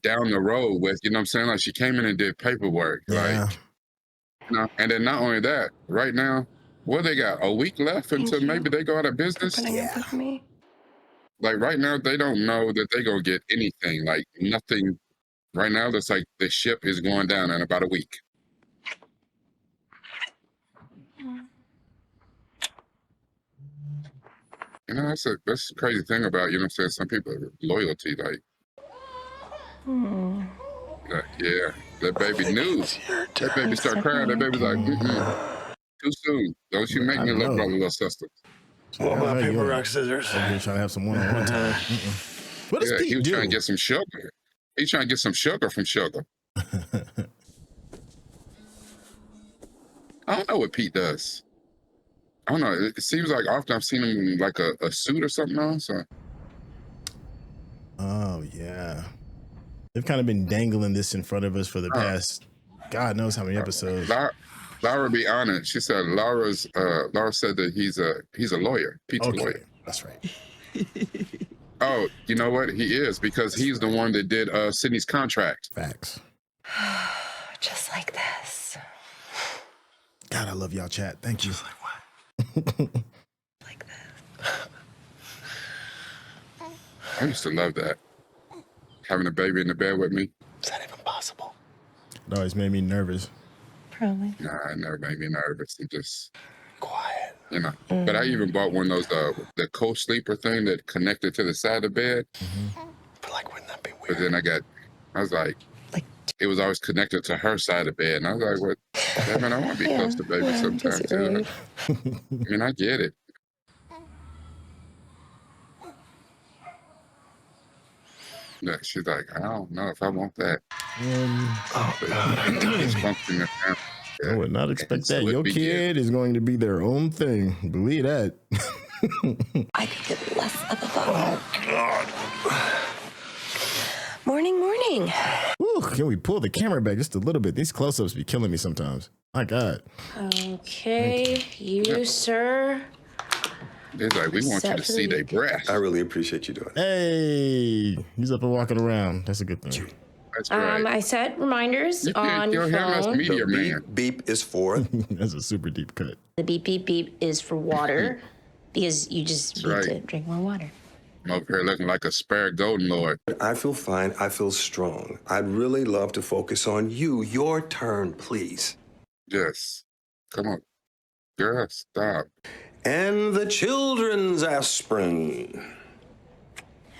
down the road with, you know what I'm saying? Like, she came in and did paperwork. Yeah. And then not only that, right now, they got a week left until maybe they go out of business. Like, right now, they don't know that they're going to get anything. Like, nothing. Right now, that's like the ship is going down in about a week. You know, that's the crazy thing about, you know what I'm saying, some people, loyalty, like, yeah, that baby knew. That baby start crying, that baby's like, too soon. Don't you make me love brother, little sister. What about paper, rock, scissors? You're trying to have some one-on-one time. What does Pete he was do? trying to get some sugar. He's trying to get some sugar from Sugar. I don't know what Pete does. I don't know. It seems like often I've seen him in like a suit or something on. So. Oh, yeah. They've kind of been dangling this in front of us for the past, God knows how many episodes. Laura be honest. She said Laura said that he's a lawyer. Pete's a lawyer. That's right. Oh, you know what? He is, because he's the one that did Sydney's contract. Facts. Just like this. God, I love y'all chat. Thank you. Like this. I used to love that. Having a baby in the bed with me. Is that even possible? It always made me nervous. Probably. Nah, it never made me nervous. It just quiet. You know. But I even bought one of those the co-sleeper thing that connected to the side of the bed. But like, wouldn't that be weird? But then I was like, it was always connected to her side of the bed. And I was like, what? Yeah, man, I want to be close to baby sometimes too. I mean, I get it. Yeah, she's like, I don't know if I want that. Oh, God. I would not expect that. Your kid is going to be their own thing. Believe that. I could get less of a phone. Oh, God. Morning, morning. exciting. Ooh, can we pull the camera back just a little bit? These close-ups be killing me sometimes. My God. Okay, you, sir. They're like, we want you to see their breath. I really appreciate you doing it. Hey, he's up and walking around. That's a good thing. That's right. I set reminders on your phone. Media man. Beep is for. That's a super deep cut. The beep, beep, beep is for water because you just need to drink more water. I'm over here looking like a spare golden lord. I feel fine. I feel strong. I'd really love to focus on you. Your turn, please. Yes. Come on. Girl, stop. And the children's aspirin.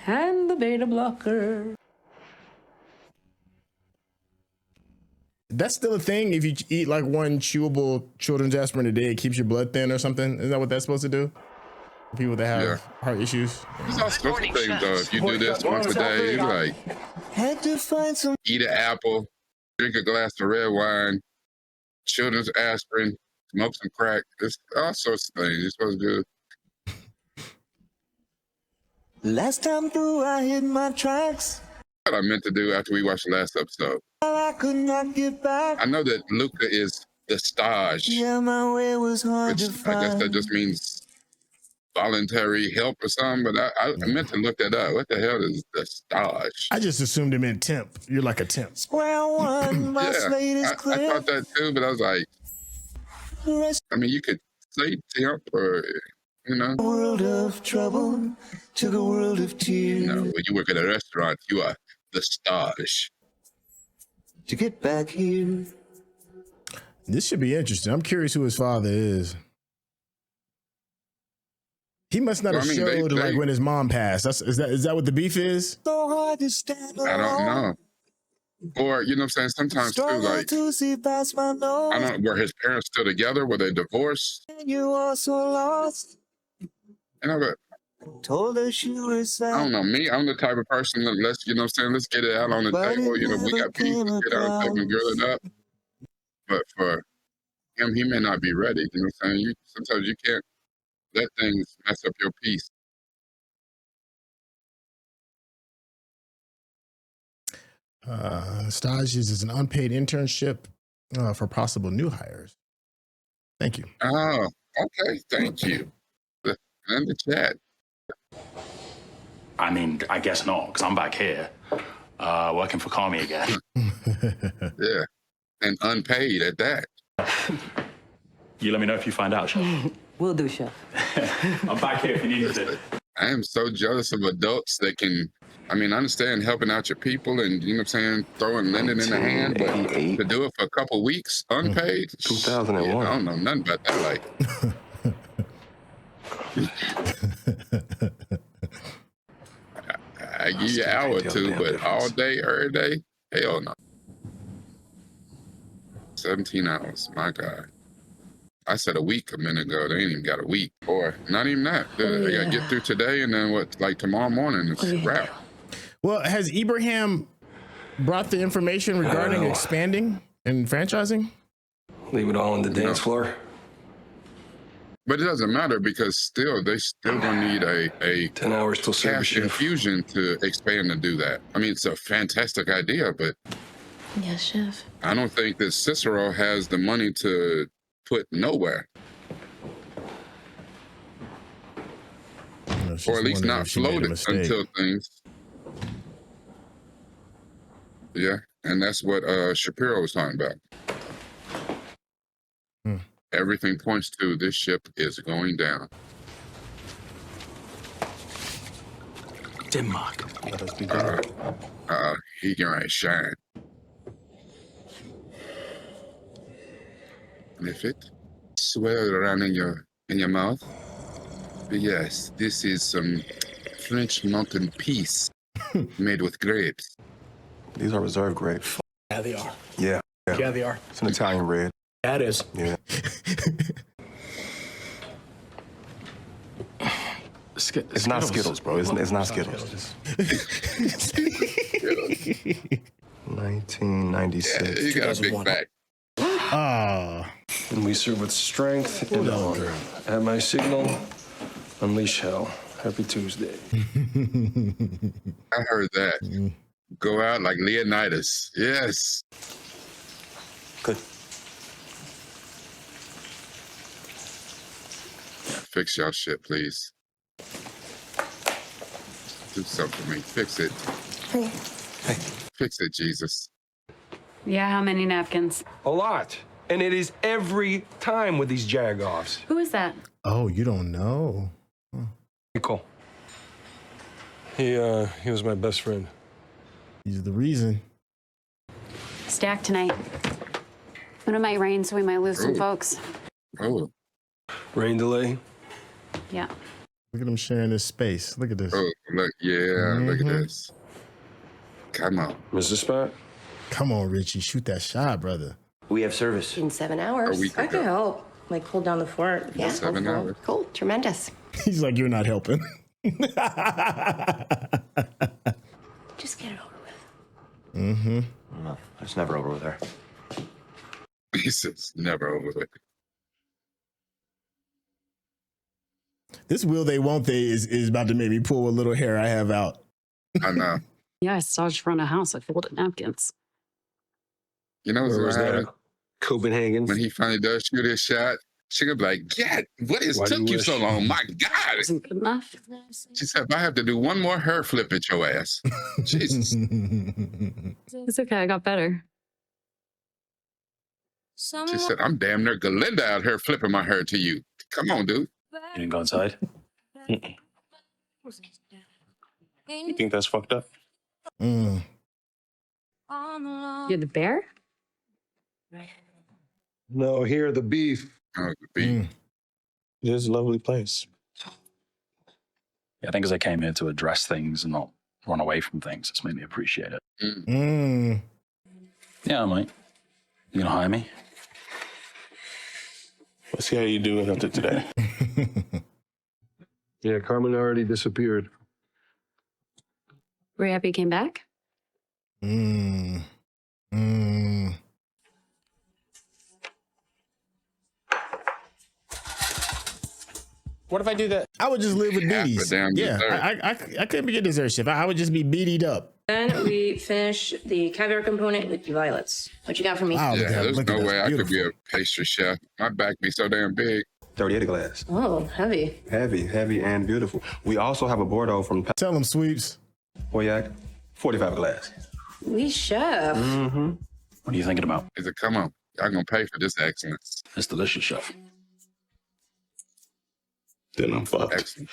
And the beta blocker. That's still a thing. If you eat like one chewable children's aspirin a day, it keeps your blood thin or something. Is that what that's supposed to do? People that have heart issues. There's all sorts of things though. If you do this once a day, you like Had to find some. eat an apple, drink a glass of red wine, children's aspirin, smoke some crack. It's all sorts of things you're supposed to do. Last time through, I hit my tracks. What I meant to do after we watched the last episode. I could not get back. I know that Luca is the stage. Yeah, my way was hard to I find. guess that just means voluntary help or something, but I meant to look that up. What the hell is the stage? I just assumed it meant temp. You're like a temp. Square one, my slate is I clear. thought that too, but I was like, I mean, you could say temp or, you know. World of trouble to the world of tears. You know, when you work at a restaurant, you are the stage. To get back here. This should be interesting. I'm curious who his father is. He must not have showed like when his mom passed. Is that what the beef is? So hard to stand I don't know. Or, you know what I'm saying? Sometimes too, like, to see past my nose. I don't know, were his parents still together? Were they divorced? And you are so lost. You know, but Told her she was sad. I don't know. Me, I'm the type of person that let's, you know what I'm saying? Let's get it out on the table. You know, we got people, let's get out on the table and girl it up. But for him, he may not be ready. You know what I'm saying? Sometimes you can't let things mess up your peace. Stages is an unpaid internship for possible new hires. Thank you. Oh, okay. Thank you. In the chat. I mean, I guess not, because I'm back here, working for Carmy again. Yeah. And unpaid at that. You let me know if you find out, Chef. Will do, Chef. I'm back here if you need me to. I am so jealous of adults that can, I mean, I understand helping out your people and, you know what I'm saying, throwing linen in the hand, but to do it for a couple weeks unpaid? 2001. Yeah, I don't know nothing about that life. I give you an hour or two, but all day, every day, hell no. 17 hours, my God. I said a week a minute ago. They ain't even got a week, or not even that. They got to get through today, and then what? Like tomorrow morning, it's a wrap. Well, has Ibrahim brought the information regarding expanding and franchising? Leave it all on the dance floor. But it doesn't matter because still, they still gonna need a 10 hours till cash infusion to expand and do that. I mean, it's a fantastic idea, but Yes, Chef. I don't think that Cicero has the money to put nowhere. Or at least not float it until things. Yeah, and that's what Shapiro was talking about. Everything points to this ship is going down. Denmark. Let us be He can right shine. Sniff it. Swirl it around in your mouth. But yes, this is some French mountain peace made with grapes. These are reserve grapes. Yeah, they are. Yeah. Yeah, they are. It's an Italian red. That is. Yeah. It's not Skittles, bro. It's not Skittles. 1996. You got a big back. And we serve with strength and honor. At my signal, unleash hell. Happy Tuesday. I heard that. Go out like Leonidas. Yes. Good. Fix y'all shit, please. Do something for me. Fix it. Hey. Fix it, Jesus. Yeah, how many napkins? A lot. And it is every time with these jag-offs. Who is that? Oh, you don't know. Cool. He was my best friend. He's the reason. Stack tonight. But it might rain, so we might lose some folks. Oh. Rain delay. Yeah. Look at him sharing this space. Look at this. Oh, look, yeah, look at this. Come on. Is this spot? Come on, Richie. Shoot that shot, brother. We have service. In 7 hours. I could help. Like, hold down the fort. Yeah. 7 hours. Cool. Tremendous. He's like, you're not helping. Just get it over with. Mm-hmm. No, it's never over with her. He says never over with. This will they, won't they is about to make me pull a little hair I have out. I know. Yeah, I saw you run a house. I folded napkins. You know what's Where going was to happen? that? Copenhagen. When he finally does shoot his shot, she gonna be like, "Yeah, what is Why do took you you so wish? long? My God!" Isn't good enough. She said, "If I have to do one more hair flip at your ass." Jesus. It's okay. I got better. She said, "I'm damn near Galinda out here flipping my hair to you. Come on, dude." You didn't go inside? You think that's fucked up? Mm. You're the bear? No, here, the beef. Oh, the beef. It is a lovely place. Yeah, I think as I came here to address things and not run away from things, it's made me appreciate it. Mm. Yeah, I might. You gonna hire me? Let's see how you do it after today. Yeah, Carmen already disappeared. Were you happy you came back? Mm. Mm. What if I do that? I would just live with Half a beaties. damn Yeah, dessert. I couldn't be getting dessert shift. I would just be beadied up. Then we finish the caviar component with the violets. What you got for me? Wow, Yeah, there's look at no that. way I could Beautiful. be a pastry chef. My back be so damn big. 38 a glass. Oh, heavy. Heavy, and beautiful. We also have a Bordeaux from Tell him, Sweeps. Pauillac, 45 a glass. We chef. Mm-hmm. What are you thinking about? He said, "Come on, y'all gonna pay for this excellence." It's delicious, chef. Then I'm fucked. Excellent.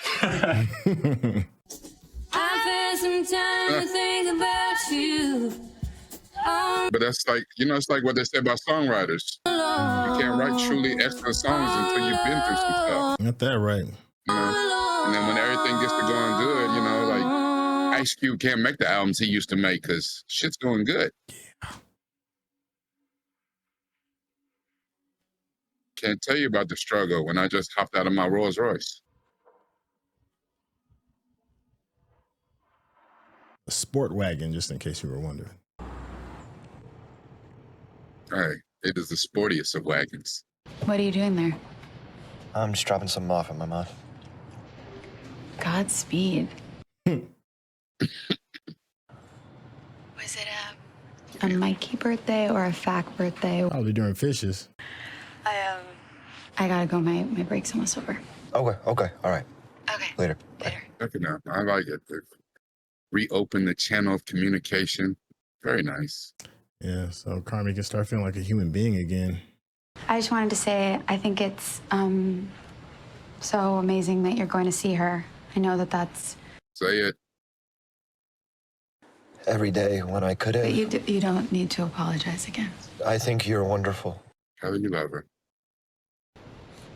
I've had some time to think about you. But that's like, it's like what they say about songwriters. You can't write truly excellent songs until you've been through some stuff. Got that right. And then when everything gets to going good, like Ice Cube can't make the albums he used to make because shit's going good. Can't tell you about the struggle when I just hopped out of my Rolls Royce. A sport wagon, just in case you were wondering. Hey, it is the sportiest of wagons. What are you doing there? I'm just dropping something off at my mom. Godspeed. Was it a Mikey birthday or a FAC birthday? Probably during fishes. I gotta go. My break's almost over. Okay, all right. Okay. Later. Check it out. I like it. They reopen the channel of communication. Very nice. Yeah, so Carmy can start feeling like a human being again. I just wanted to say I think it's so amazing that you're going to see her. I know that that's. Say it. Every day when I could have. But you don't need to apologize again. I think you're wonderful. How do you love her?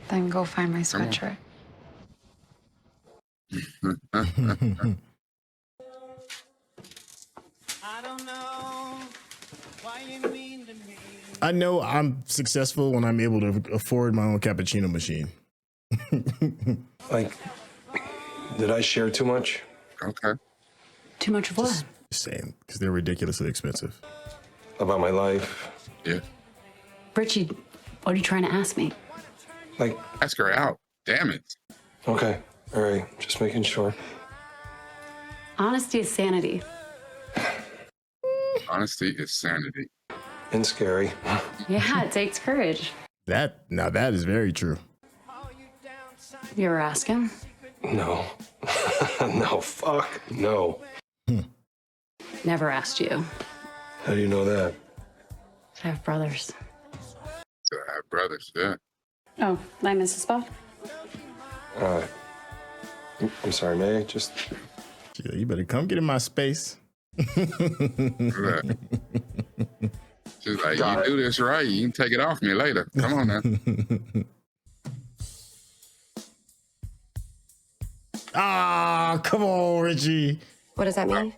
Then go find my sweatshirt. I know I'm successful when I'm able to afford my own cappuccino machine. Like, did I share too much? Okay. Too much of what? Just saying, because they're ridiculously expensive. About my life? Yeah. Richie, what are you trying to ask me? Like, ask her out. Damn it. Okay, all right, just making sure. Honesty is sanity. Honesty is sanity. And scary. Yeah, it takes courage. That is very true. You ever ask him? No. No, fuck. No. Never asked you. How do you know that? I have brothers. So I have brothers, yeah. Oh, I miss a spot. I'm sorry, May. Just. Yeah, you better come get in my space. She's like, you do this right, you can take it off me later. Come on now. Ah, come on, Richie. What does that mean?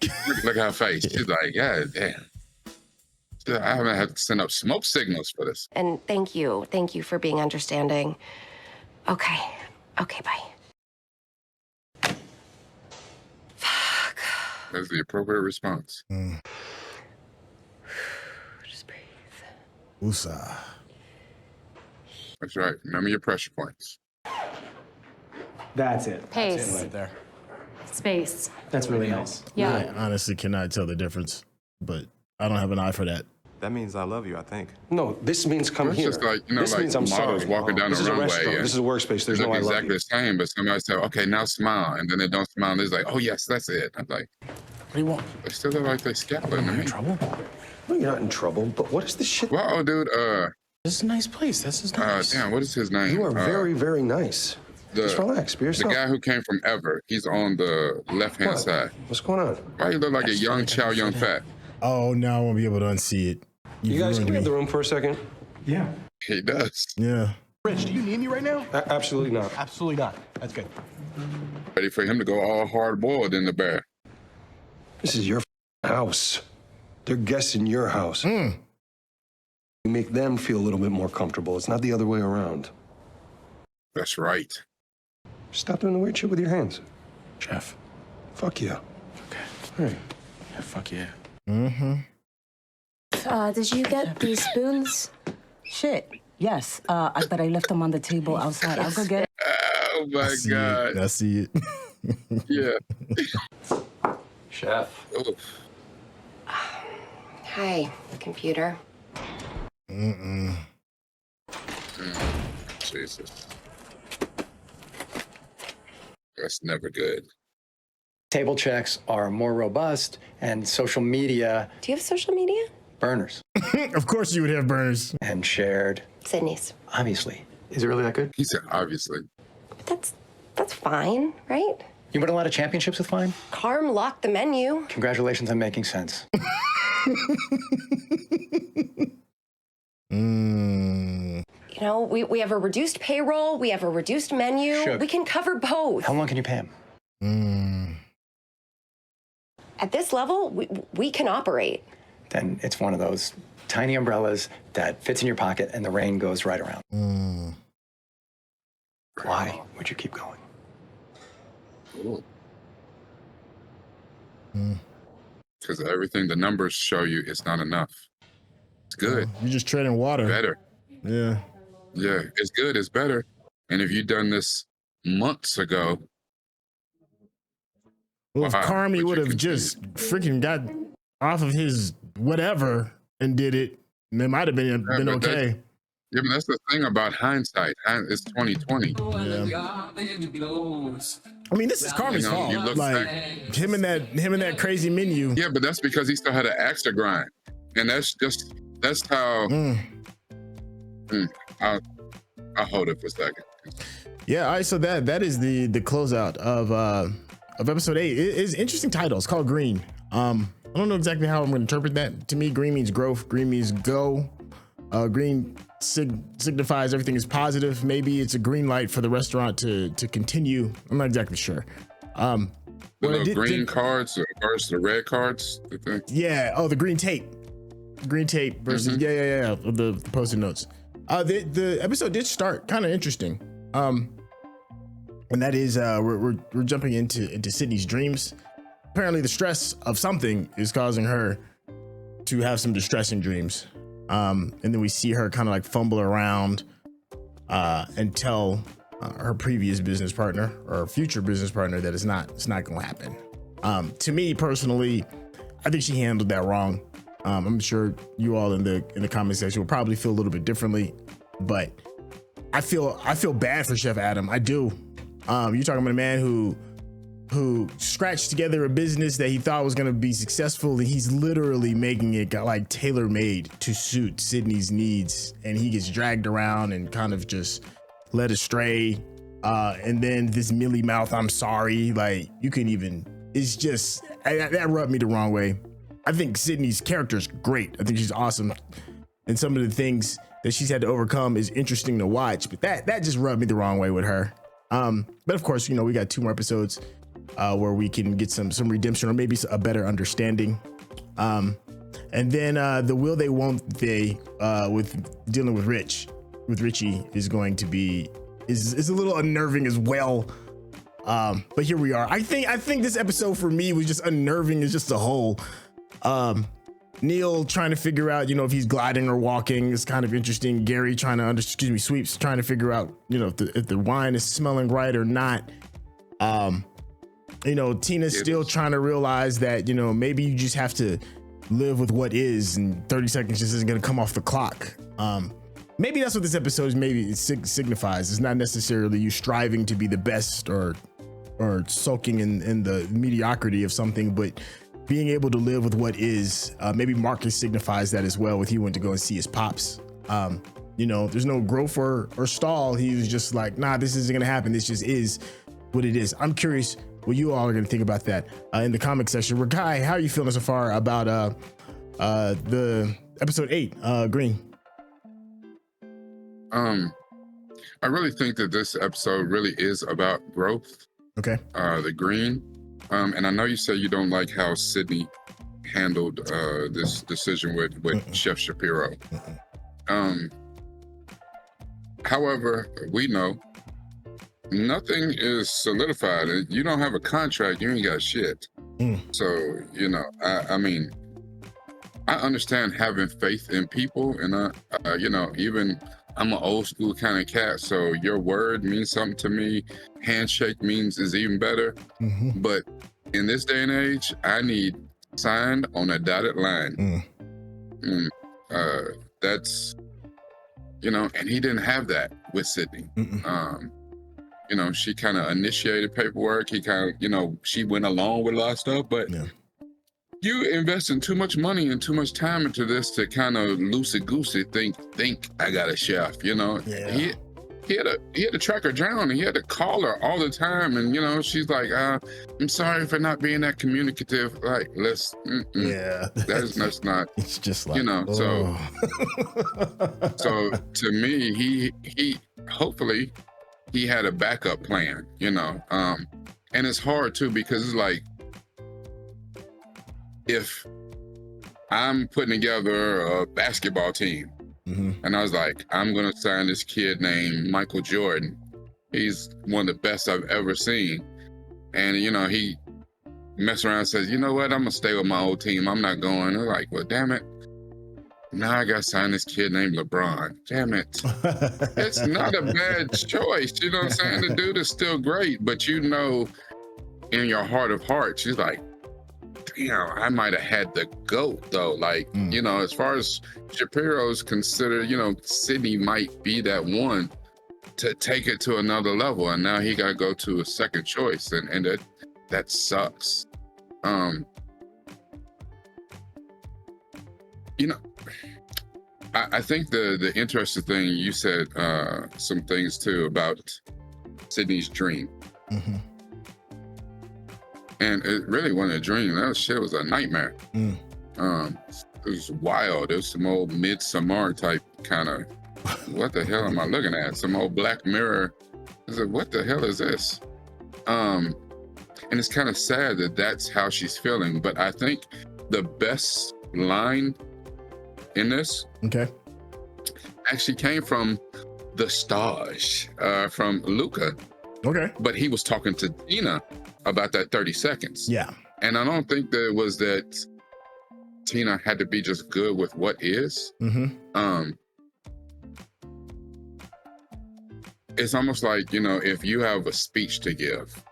Look at her face. She's like, yeah, damn. She's like, I haven't had to send up smoke signals for this. And thank you for being understanding. Okay, bye. That's the appropriate response. Just breathe. Usa. That's right. Remember your pressure points. That's it. Pace. That's it right there. Space. That's really nice. Yeah. I honestly cannot tell the difference, but I don't have an eye for that. That means I love you, I think. No, this means come It's here. just like, you know, this like means I'm models sorry. walking down This the is a runway. restaurant. and This is a workspace. There's they no look I love exactly you. the same, but somebody say, okay, now smile. And then they don't smile. And it's like, oh, yes, that's it. I'm like, What do you want? they still look like they scowling to You in me. trouble? No, you're not in trouble, but what is this shit? Well, oh, dude, This is a nice place. This is nice. damn, what is his name? You are very, very nice. Just relax. Be The yourself. guy who came from Ever, he's on the left-hand What? side. What's going on? Why you look like a young Chow Young Fat? Oh, now I won't be able to unsee it. You guys can ruined leave the me. room for a second? Yeah. He does. Yeah. Rich, do you need me right now? Absolutely not. Absolutely not. That's good. Ready for him to go all hard-boiled in the bear. This is your house. They're guests in your house. You make them feel a little bit more comfortable. It's not the other way around. That's right. Stop doing the weird shit with your hands. Jeff. Fuck you. Okay. All right. Yeah, fuck yeah. Did you get these spoons? Shit. Yes. But I left them on the table outside. I'll go get it. Oh, my God. I see it. Yeah. Chef. Oof. Hi, computer. Jesus. That's never good. Table checks are more robust, and social media Do you have social media? burners Of course you would have burners. and shared. Sydney's. Obviously. Is it really that good? He said, obviously. That's fine, right? You win a lot of championships with Fine? Carm locked the menu. Congratulations on making sense. You know, we have a reduced payroll, we have a reduced menu. Shook. We can cover both. How long can you pay him? At this level, we can operate. Then it's one of those tiny umbrellas that fits in your pocket and the rain goes right around. Why would you keep going? Because everything the numbers show you is not enough. It's good. You're just treading water. Better. Yeah. Yeah, it's good. It's better. And if you'd done this months ago, Well, if Wow, Carmy but would you have just freaking got off of his whatever and did it, it might have been but okay. yeah, but that's the thing about hindsight. It's 2020. Yeah. I mean, this is Carmy's You know, fault. you look Like back- him and that crazy menu. Yeah, but that's because he still had an axe to grind, and that's how. I'll hold it for a second. Yeah. All right. So that is the closeout of episode 8. It is an interesting title. It's called Green. I don't know exactly how I'm going to interpret that. To me, green means growth. Green means go. Green signifies everything is positive. Maybe it's a green light for the restaurant to continue. I'm not exactly sure. The little green cards versus the red cards. I think. Yeah. Oh, the green tape. Green tape versus yeah. The Post-it notes. The episode did start kind of interesting. And that is we're jumping into Sydney's dreams. Apparently, the stress of something is causing her to have some distressing dreams. And then we see her kind of like fumble around and tell her previous business partner or future business partner that it's not going to happen. To me personally, I think she handled that wrong. I'm sure you all in the comment section will probably feel a little bit differently, but I feel bad for Chef Adam. I do. You're talking about a man who scratched together a business that he thought was going to be successful, and he's literally making it like tailor-made to suit Sydney's needs, and he gets dragged around and kind of just led astray. And then this mealy mouth, I'm sorry, like you can even, it's just, that rubbed me the wrong way. I think Sydney's character is great. I think she's awesome, and some of the things that she's had to overcome is interesting to watch, but that just rubbed me the wrong way with her. But of course, we got 2 more episodes where we can get some redemption or maybe a better understanding. And then the will they won't they with dealing with Richie is going to be is a little unnerving as well. But here we are. I think this episode for me was just unnerving as just a whole. Neil trying to figure out, if he's gliding or walking is kind of interesting. Gary trying to Sweeps trying to figure out, if the wine is smelling right or not. Tina's still trying to realize that, maybe you just have to live with what is, and 30 seconds just isn't going to come off the clock. Maybe that's what this episode signifies. It's not necessarily you striving to be the best or sulking in the mediocrity of something, but being able to live with what is. Maybe Marcus signifies that as well, with he went to go and see his pops. There's no growth or stall. He was just like, nah, this isn't gonna happen. This just is what it is. I'm curious what you all are gonna think about that in the comic section. Rekkai, how are you feeling so far about the episode 8, Green? I really think that this episode really is about growth. Okay. The Green. And I know you say you don't like how Sydney handled this decision with Chef Shapiro. However, we know nothing is solidified. You don't have a contract, you ain't got shit. So, I mean, I understand having faith in people, and even I'm an old school kind of cat, so your word means something to me. Handshake is even better. But in this day and age, I need signed on a dotted line. That's, and he didn't have that with Sydney. She kind of initiated paperwork. He kind of, she went along with a lot of stuff, but you investing too much money and too much time into this to kind of loosey-goosey think I got a chef, He had to track her down, and he had to call her all the time. And, she's like, I'm sorry for not being that communicative. Like, that's not, it's just like, so to me, he hopefully he had a backup plan, and it's hard too, because it's like, if I'm putting together a basketball team, and I was like, I'm gonna sign this kid named Michael Jordan. He's one of the best I've ever seen. And he messed around and says, you know what, I'm gonna stay with my old team. I'm not going. I'm like, well, damn it. Now I gotta sign this kid named LeBron. Damn it. It's not a bad choice. You know what I'm saying? The dude is still great, but in your heart of hearts, she's like, I might have had the GOAT though. Like, as far as Shapiro's considered, Sydney might be that one to take it to another level. And now he got to go to a second choice. And that sucks. I think the interesting thing, you said some things too about Sydney's dream. And it really wasn't a dream. That shit was a nightmare. It was wild. It was some old Midsommar type kind of, what the hell am I looking at? Some old Black Mirror. I said, what the hell is this? And it's kind of sad that that's how she's feeling. But I think the best line in this actually came from the stage, from Luca. Okay. But he was talking to Tina about that 30 seconds. Yeah. And I don't think that it was that Tina had to be just good with what is. It's almost like, if you have a speech to give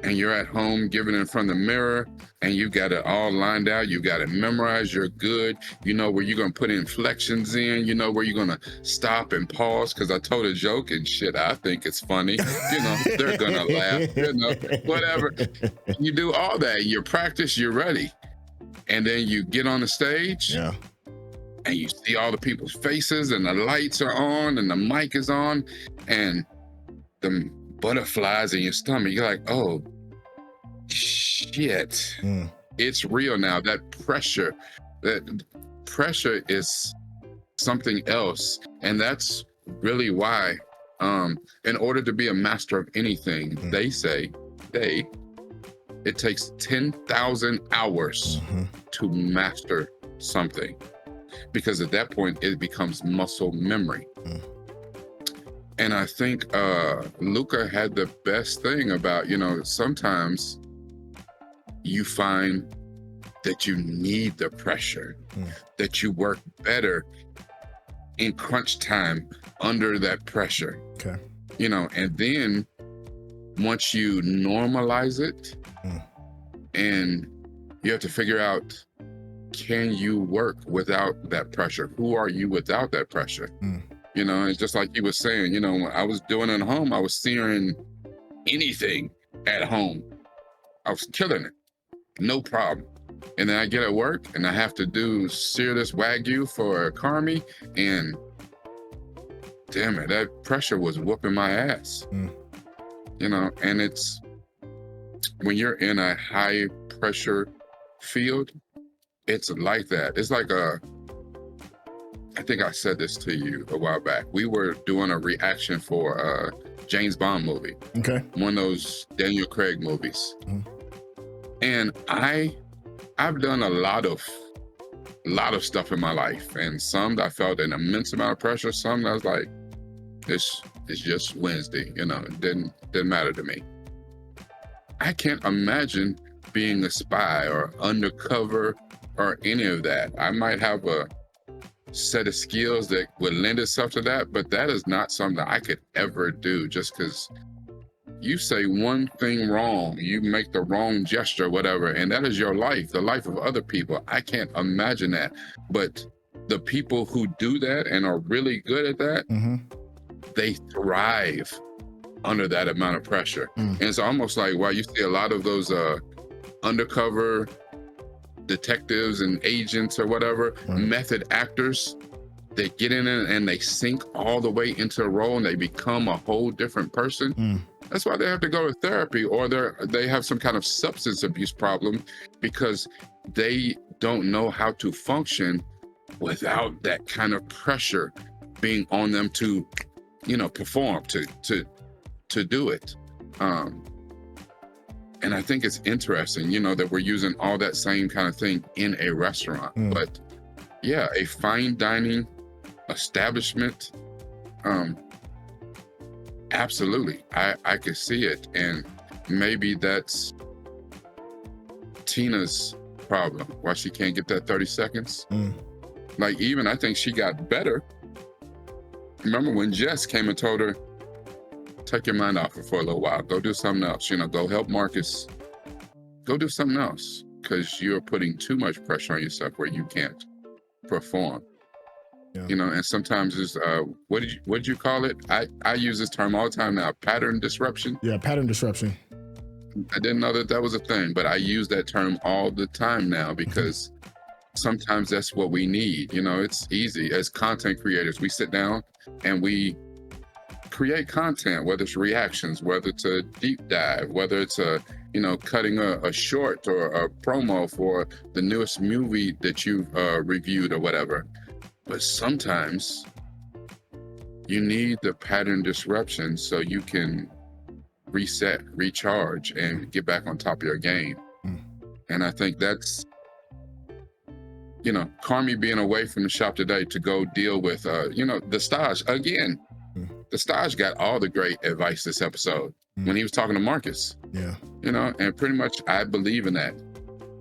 and you're at home giving it in front of the mirror, and you got it all lined out, you got it memorized, you're good, you know where you're gonna put inflections in, you know where you're gonna stop and pause, because I told a joke and shit, I think it's funny, you know, they're gonna laugh, you know, whatever. You do all that, you practice, you're ready. And then you get on the stage, and you see all the people's faces, and the lights are on, and the mic is on, and the butterflies in your stomach, you're like, oh, shit, it's real now. That pressure is something else. And that's really why, in order to be a master of anything, they say, it takes 10,000 hours to master something. Because at that point, it becomes muscle memory. And I think Luca had the best thing about, you know, sometimes you find that you need the pressure, that you work better in crunch time under that pressure. Okay. You know, and then once you normalize it, and you have to figure out, can you work without that pressure? Who are you without that pressure? You know, it's just like he was saying, you know, when I was doing it at home, I was searing anything at home. I was killing it, no problem. And then I get at work and I have to sear this Wagyu for Carmy, and damn it, that pressure was whooping my ass. You know, and it's, when you're in a high pressure field, it's like that. It's like I think I said this to you a while back. We were doing a reaction for a James Bond movie. Okay. One of those Daniel Craig movies. And I've done a lot of stuff in my life, and some I felt an immense amount of pressure. Some I was like, it's just Wednesday, you know, it didn't matter to me. I can't imagine being a spy or undercover or any of that. I might have a set of skills that would lend itself to that, but that is not something I could ever do, just because you say one thing wrong, you make the wrong gesture, whatever, and that is your life, the life of other people. I can't imagine that. But the people who do that and are really good at that, they thrive under that amount of pressure. And it's almost like, while you see a lot of those undercover detectives and agents or whatever, method actors, they get in it and they sink all the way into a role and they become a whole different person. That's why they have to go to therapy, or they have some kind of substance abuse problem, because they don't know how to function without that kind of pressure being on them to, you know, perform, to do it. And I think it's interesting, you know, that we're using all that same kind of thing in a restaurant. But yeah, a fine dining establishment, absolutely, I could see it. And maybe that's Tina's problem, why she can't get that 30 seconds. Like, even I think she got better. Remember when Jess came and told her, take your mind off it for a little while, go do something else, you know, go help Marcus, go do something else, because you're putting too much pressure on yourself where you can't perform. You know, and sometimes it's what did you call it? I use this term all the time now, pattern disruption. Yeah, pattern disruption. I didn't know that was a thing, but I use that term all the time now, because sometimes that's what we need. You know, it's easy as content creators, we sit down and we create content, whether it's reactions, whether it's a deep dive, whether it's you know, cutting a short or a promo for the newest movie that you've reviewed or whatever. But sometimes you need the pattern disruption so you can reset, recharge, and get back on top of your game. And I think that's, you know, Carmy being away from the shop today to go deal with, you know, the stage again. The stage got all the great advice this episode when he was talking to Marcus. Yeah. You know, and pretty much I believe in that.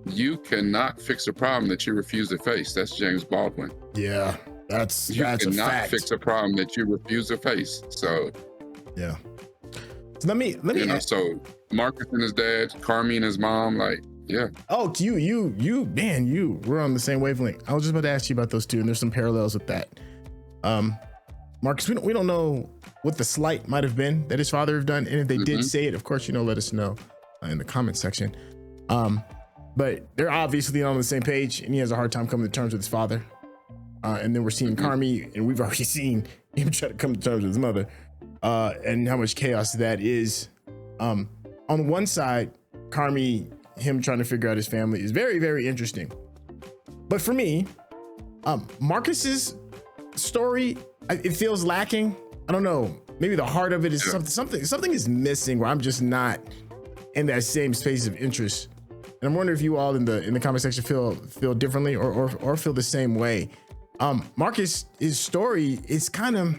You cannot fix a problem that you refuse to face. That's James Baldwin. Yeah, that's a cannot fact. fix a problem that you refuse to face. So yeah. let me You know, so Marcus and his dad, Carmy and his mom, like, yeah. Oh, man, we're on the same wavelength. I was just about to ask you about those two, and there's some parallels with that. Marcus, we don't know what the slight might have been that his father have done, and if they did say it, of course, let us know in the comment section. But they're obviously on the same page, and he has a hard time coming to terms with his father. And then we're seeing Carmy, and we've already seen him try to come to terms with his mother, and how much chaos that is. On one side, Carmy, him trying to figure out his family is very, very interesting. But for me, Marcus's story, it feels lacking. I don't know. Maybe the heart of it is something is missing where I'm just not in that same space of interest. And I'm wondering if you all in the comment section feel differently or feel the same way. Marcus, his story is kind of,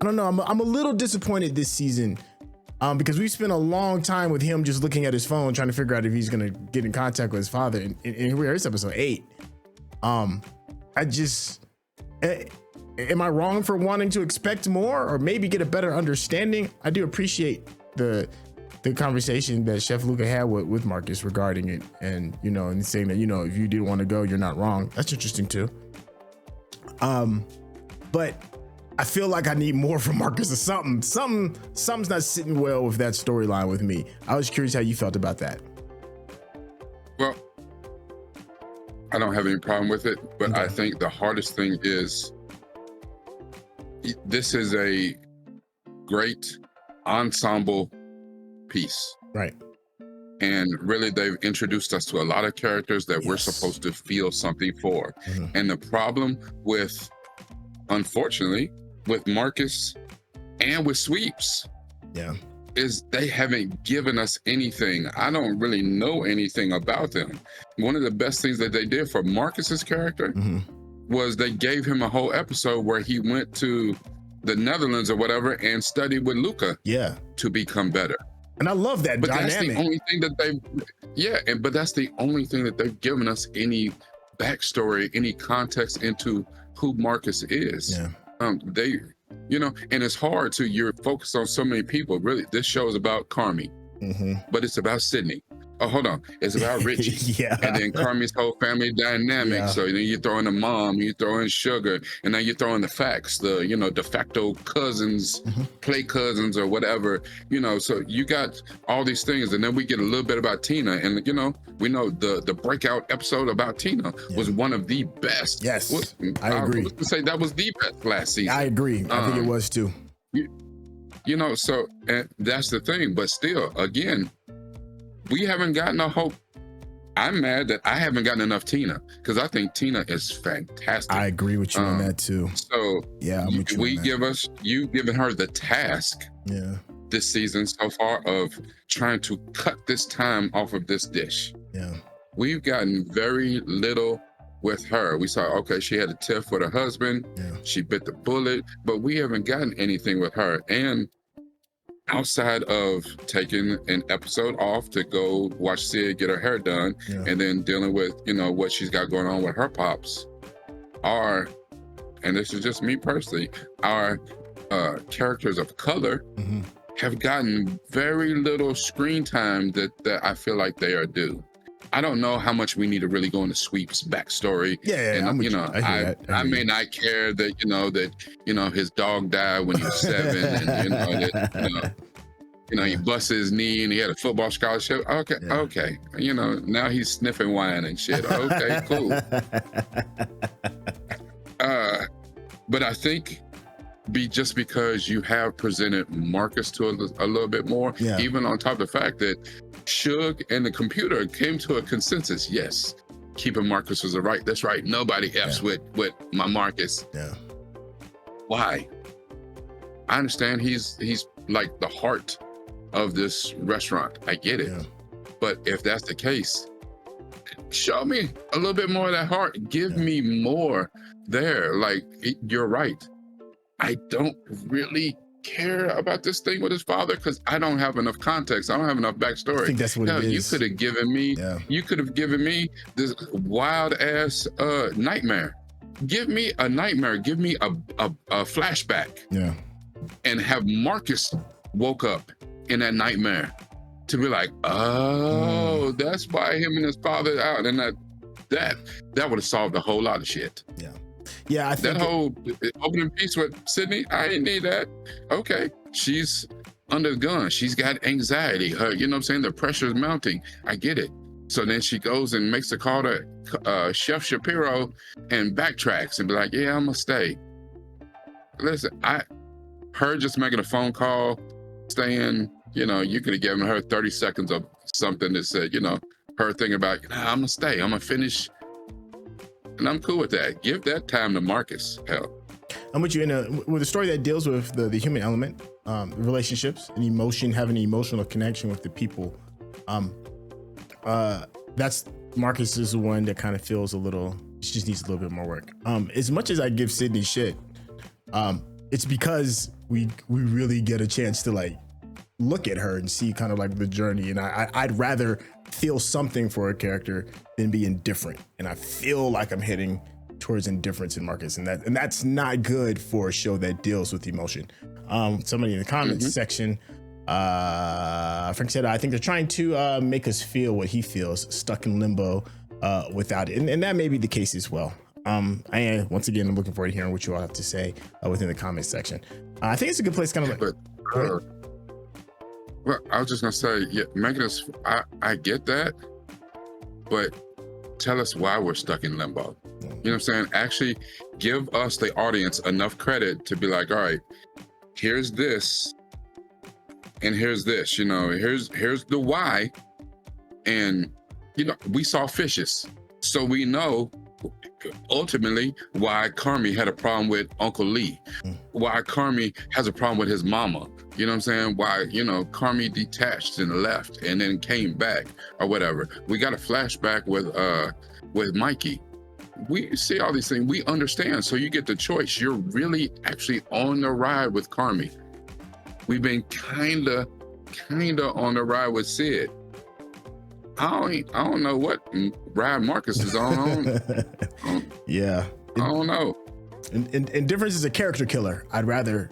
I don't know. I'm a little disappointed this season because we spent a long time with him just looking at his phone trying to figure out if he's gonna get in contact with his father. And here we are, it's episode 8. Am I wrong for wanting to expect more or maybe get a better understanding? I do appreciate the conversation that Chef Luca had with Marcus regarding it, and and saying that if you didn't want to go, you're not wrong. That's interesting too. But I feel like I need more from Marcus or something's not sitting well with that storyline with me. I was curious how you felt about that. Well, I don't have any problem with it, but I think the hardest thing is this is a great ensemble piece. Right. And really, they've introduced us to a lot of characters that we're supposed to feel something for. And the problem unfortunately, with Marcus and with Sweeps, is they haven't given us anything. I don't really know anything about them. One of the best things that they did for Marcus's character was they gave him a whole episode where he went to the Netherlands or whatever and studied with Luca to become better. And I love that dynamic. That's the only thing that but that's the only thing that they've given us any backstory, any context into who Marcus is. And it's hard you're focused on so many people. Really, this show is about Carmy, but it's about Sydney. Oh, hold on. It's about Richie. And then Carmy's whole family dynamic. So then you throw in the mom, you throw in Sugar, and then you throw in the facts, the, de facto cousins, play cousins or whatever, so you got all these things. And then we get a little bit about Tina. And, we know the breakout episode about Tina was one of the best. Yes, I agree. I was gonna say that was the best last season. I agree. I think it was too. So and that's the thing. But still, again, we haven't gotten a hope. I'm mad that I haven't gotten enough Tina because I think Tina is fantastic. I agree with you on that too. So you've given her the task this season so far of trying to cut this time off of this dish. We've gotten very little with her. We saw, she had a tiff with her husband. She bit the bullet, but we haven't gotten anything with her. And outside of taking an episode off to go watch Sid get her hair done and then dealing with, what she's got going on with her pops, and this is just me personally, our characters of color have gotten very little screen time that I feel like they are due. I don't know how much we need to really go into Sweep's backstory. I may not care that, his dog died when he was 7 and, he busted his knee and he had a football scholarship. Okay. Now he's sniffing wine and shit. Okay, cool. But I think just because you have presented Marcus to a little bit more, even on top of the fact that Suge and the computer came to a consensus. Yes, keeping Marcus was right. That's right. Nobody F's with my Marcus. Why? I understand he's like the heart of this restaurant. I get it. But if that's the case, show me a little bit more of that heart. Give me more there. Like, you're right. I don't really care about this thing with his father because I don't have enough context. I don't have enough backstory. I think that's what it is. You could have given me this wild ass nightmare. Give me a nightmare. Give me a flashback. And have Marcus woke up in that nightmare to be like, oh, that's why him and his father out, and that would have solved a whole lot of shit. Yeah, I think that whole opening piece with Sydney, I didn't need that. Okay, she's under the gun. She's got anxiety. Her, you know what I'm saying? The pressure is mounting. I get it. So then she goes and makes a call to Chef Shapiro and backtracks and be like, yeah, I'm gonna stay. Listen, her just making a phone call, staying, you know, you could have given her 30 seconds of something that said, you know, her thing about, nah, I'm gonna stay, I'm gonna finish. And I'm cool with that. Give that time to Marcus. Hell. I'm with you with a story that deals with the human element, relationships and emotion, having an emotional connection with the people. That's Marcus is the one that kind of feels a little, she just needs a little bit more work. As much as I give Sydney shit, it's because we really get a chance to like look at her and see kind of like the journey. And I'd rather feel something for a character than be indifferent. And I feel like I'm heading towards indifference in Marcus, and that's not good for a show that deals with emotion. Somebody in the comments section, Frank said, I think they're trying to make us feel what he feels, stuck in limbo without it. And that may be the case as well. Once again, I'm looking forward to hearing what you all have to say within the comments section. I think it's a good place kind of like. Well, I was just gonna say, yeah, making us, I get that, but tell us why we're stuck in limbo. You know what I'm saying? Actually give us, the audience, enough credit to be like, all right, here's this, and here's this, you know, here's the why. And, you know, we saw fishes, so we know ultimately why Carmy had a problem with Uncle Lee, why Carmy has a problem with his mama. You know what I'm saying? Why, you know, Carmy detached and left and then came back or whatever. We got a flashback with Mikey. We see all these things, we understand. So you get the choice. You're really actually on the ride with Carmy. We've been kinda on the ride with Sid. I don't know what ride Marcus is on. Yeah. I don't know. And difference is a character killer. I'd rather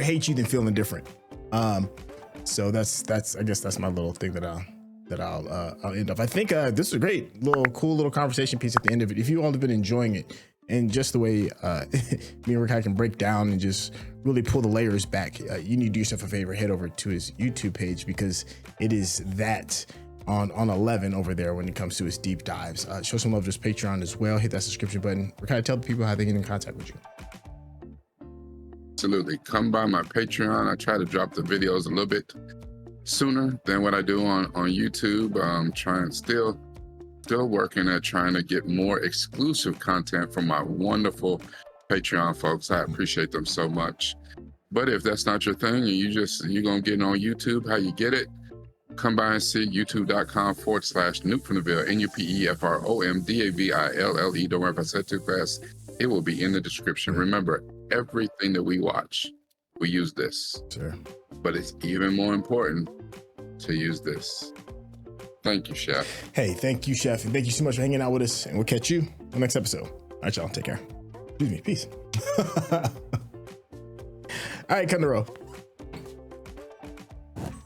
hate you than feel indifferent. So that's I guess that's my little thing that I'll end up. I think this is a great cool little conversation piece at the end of it. If you all have been enjoying it, and just the way me and Rekkai can break down and just really pull the layers back, you need to do yourself a favor, head over to his YouTube page, because it is that on 11 over there when it comes to his deep dives. Show some love to his Patreon as well. Hit that subscription button. Rekkai, tell the people how they get in contact with you. Absolutely. Come by my Patreon. I try to drop the videos a little bit sooner than what I do on YouTube. I'm trying, still working at trying to get more exclusive content from my wonderful Patreon folks. I appreciate them so much. But if that's not your thing and you're gonna get it on YouTube, how you get it, come by and see youtube.com/Nuke from the Ville, NUPEFROMDAVILLE. Don't worry if I said too fast. It will be in the description. Remember, everything that we watch, we use this. Sure. But it's even more important to use this. Thank you, Chef. Hey, thank you, Chef. And thank you so much for hanging out with us. And we'll catch you on the next episode. All right, y'all. Take care. Excuse me. Peace. All right, come to roll.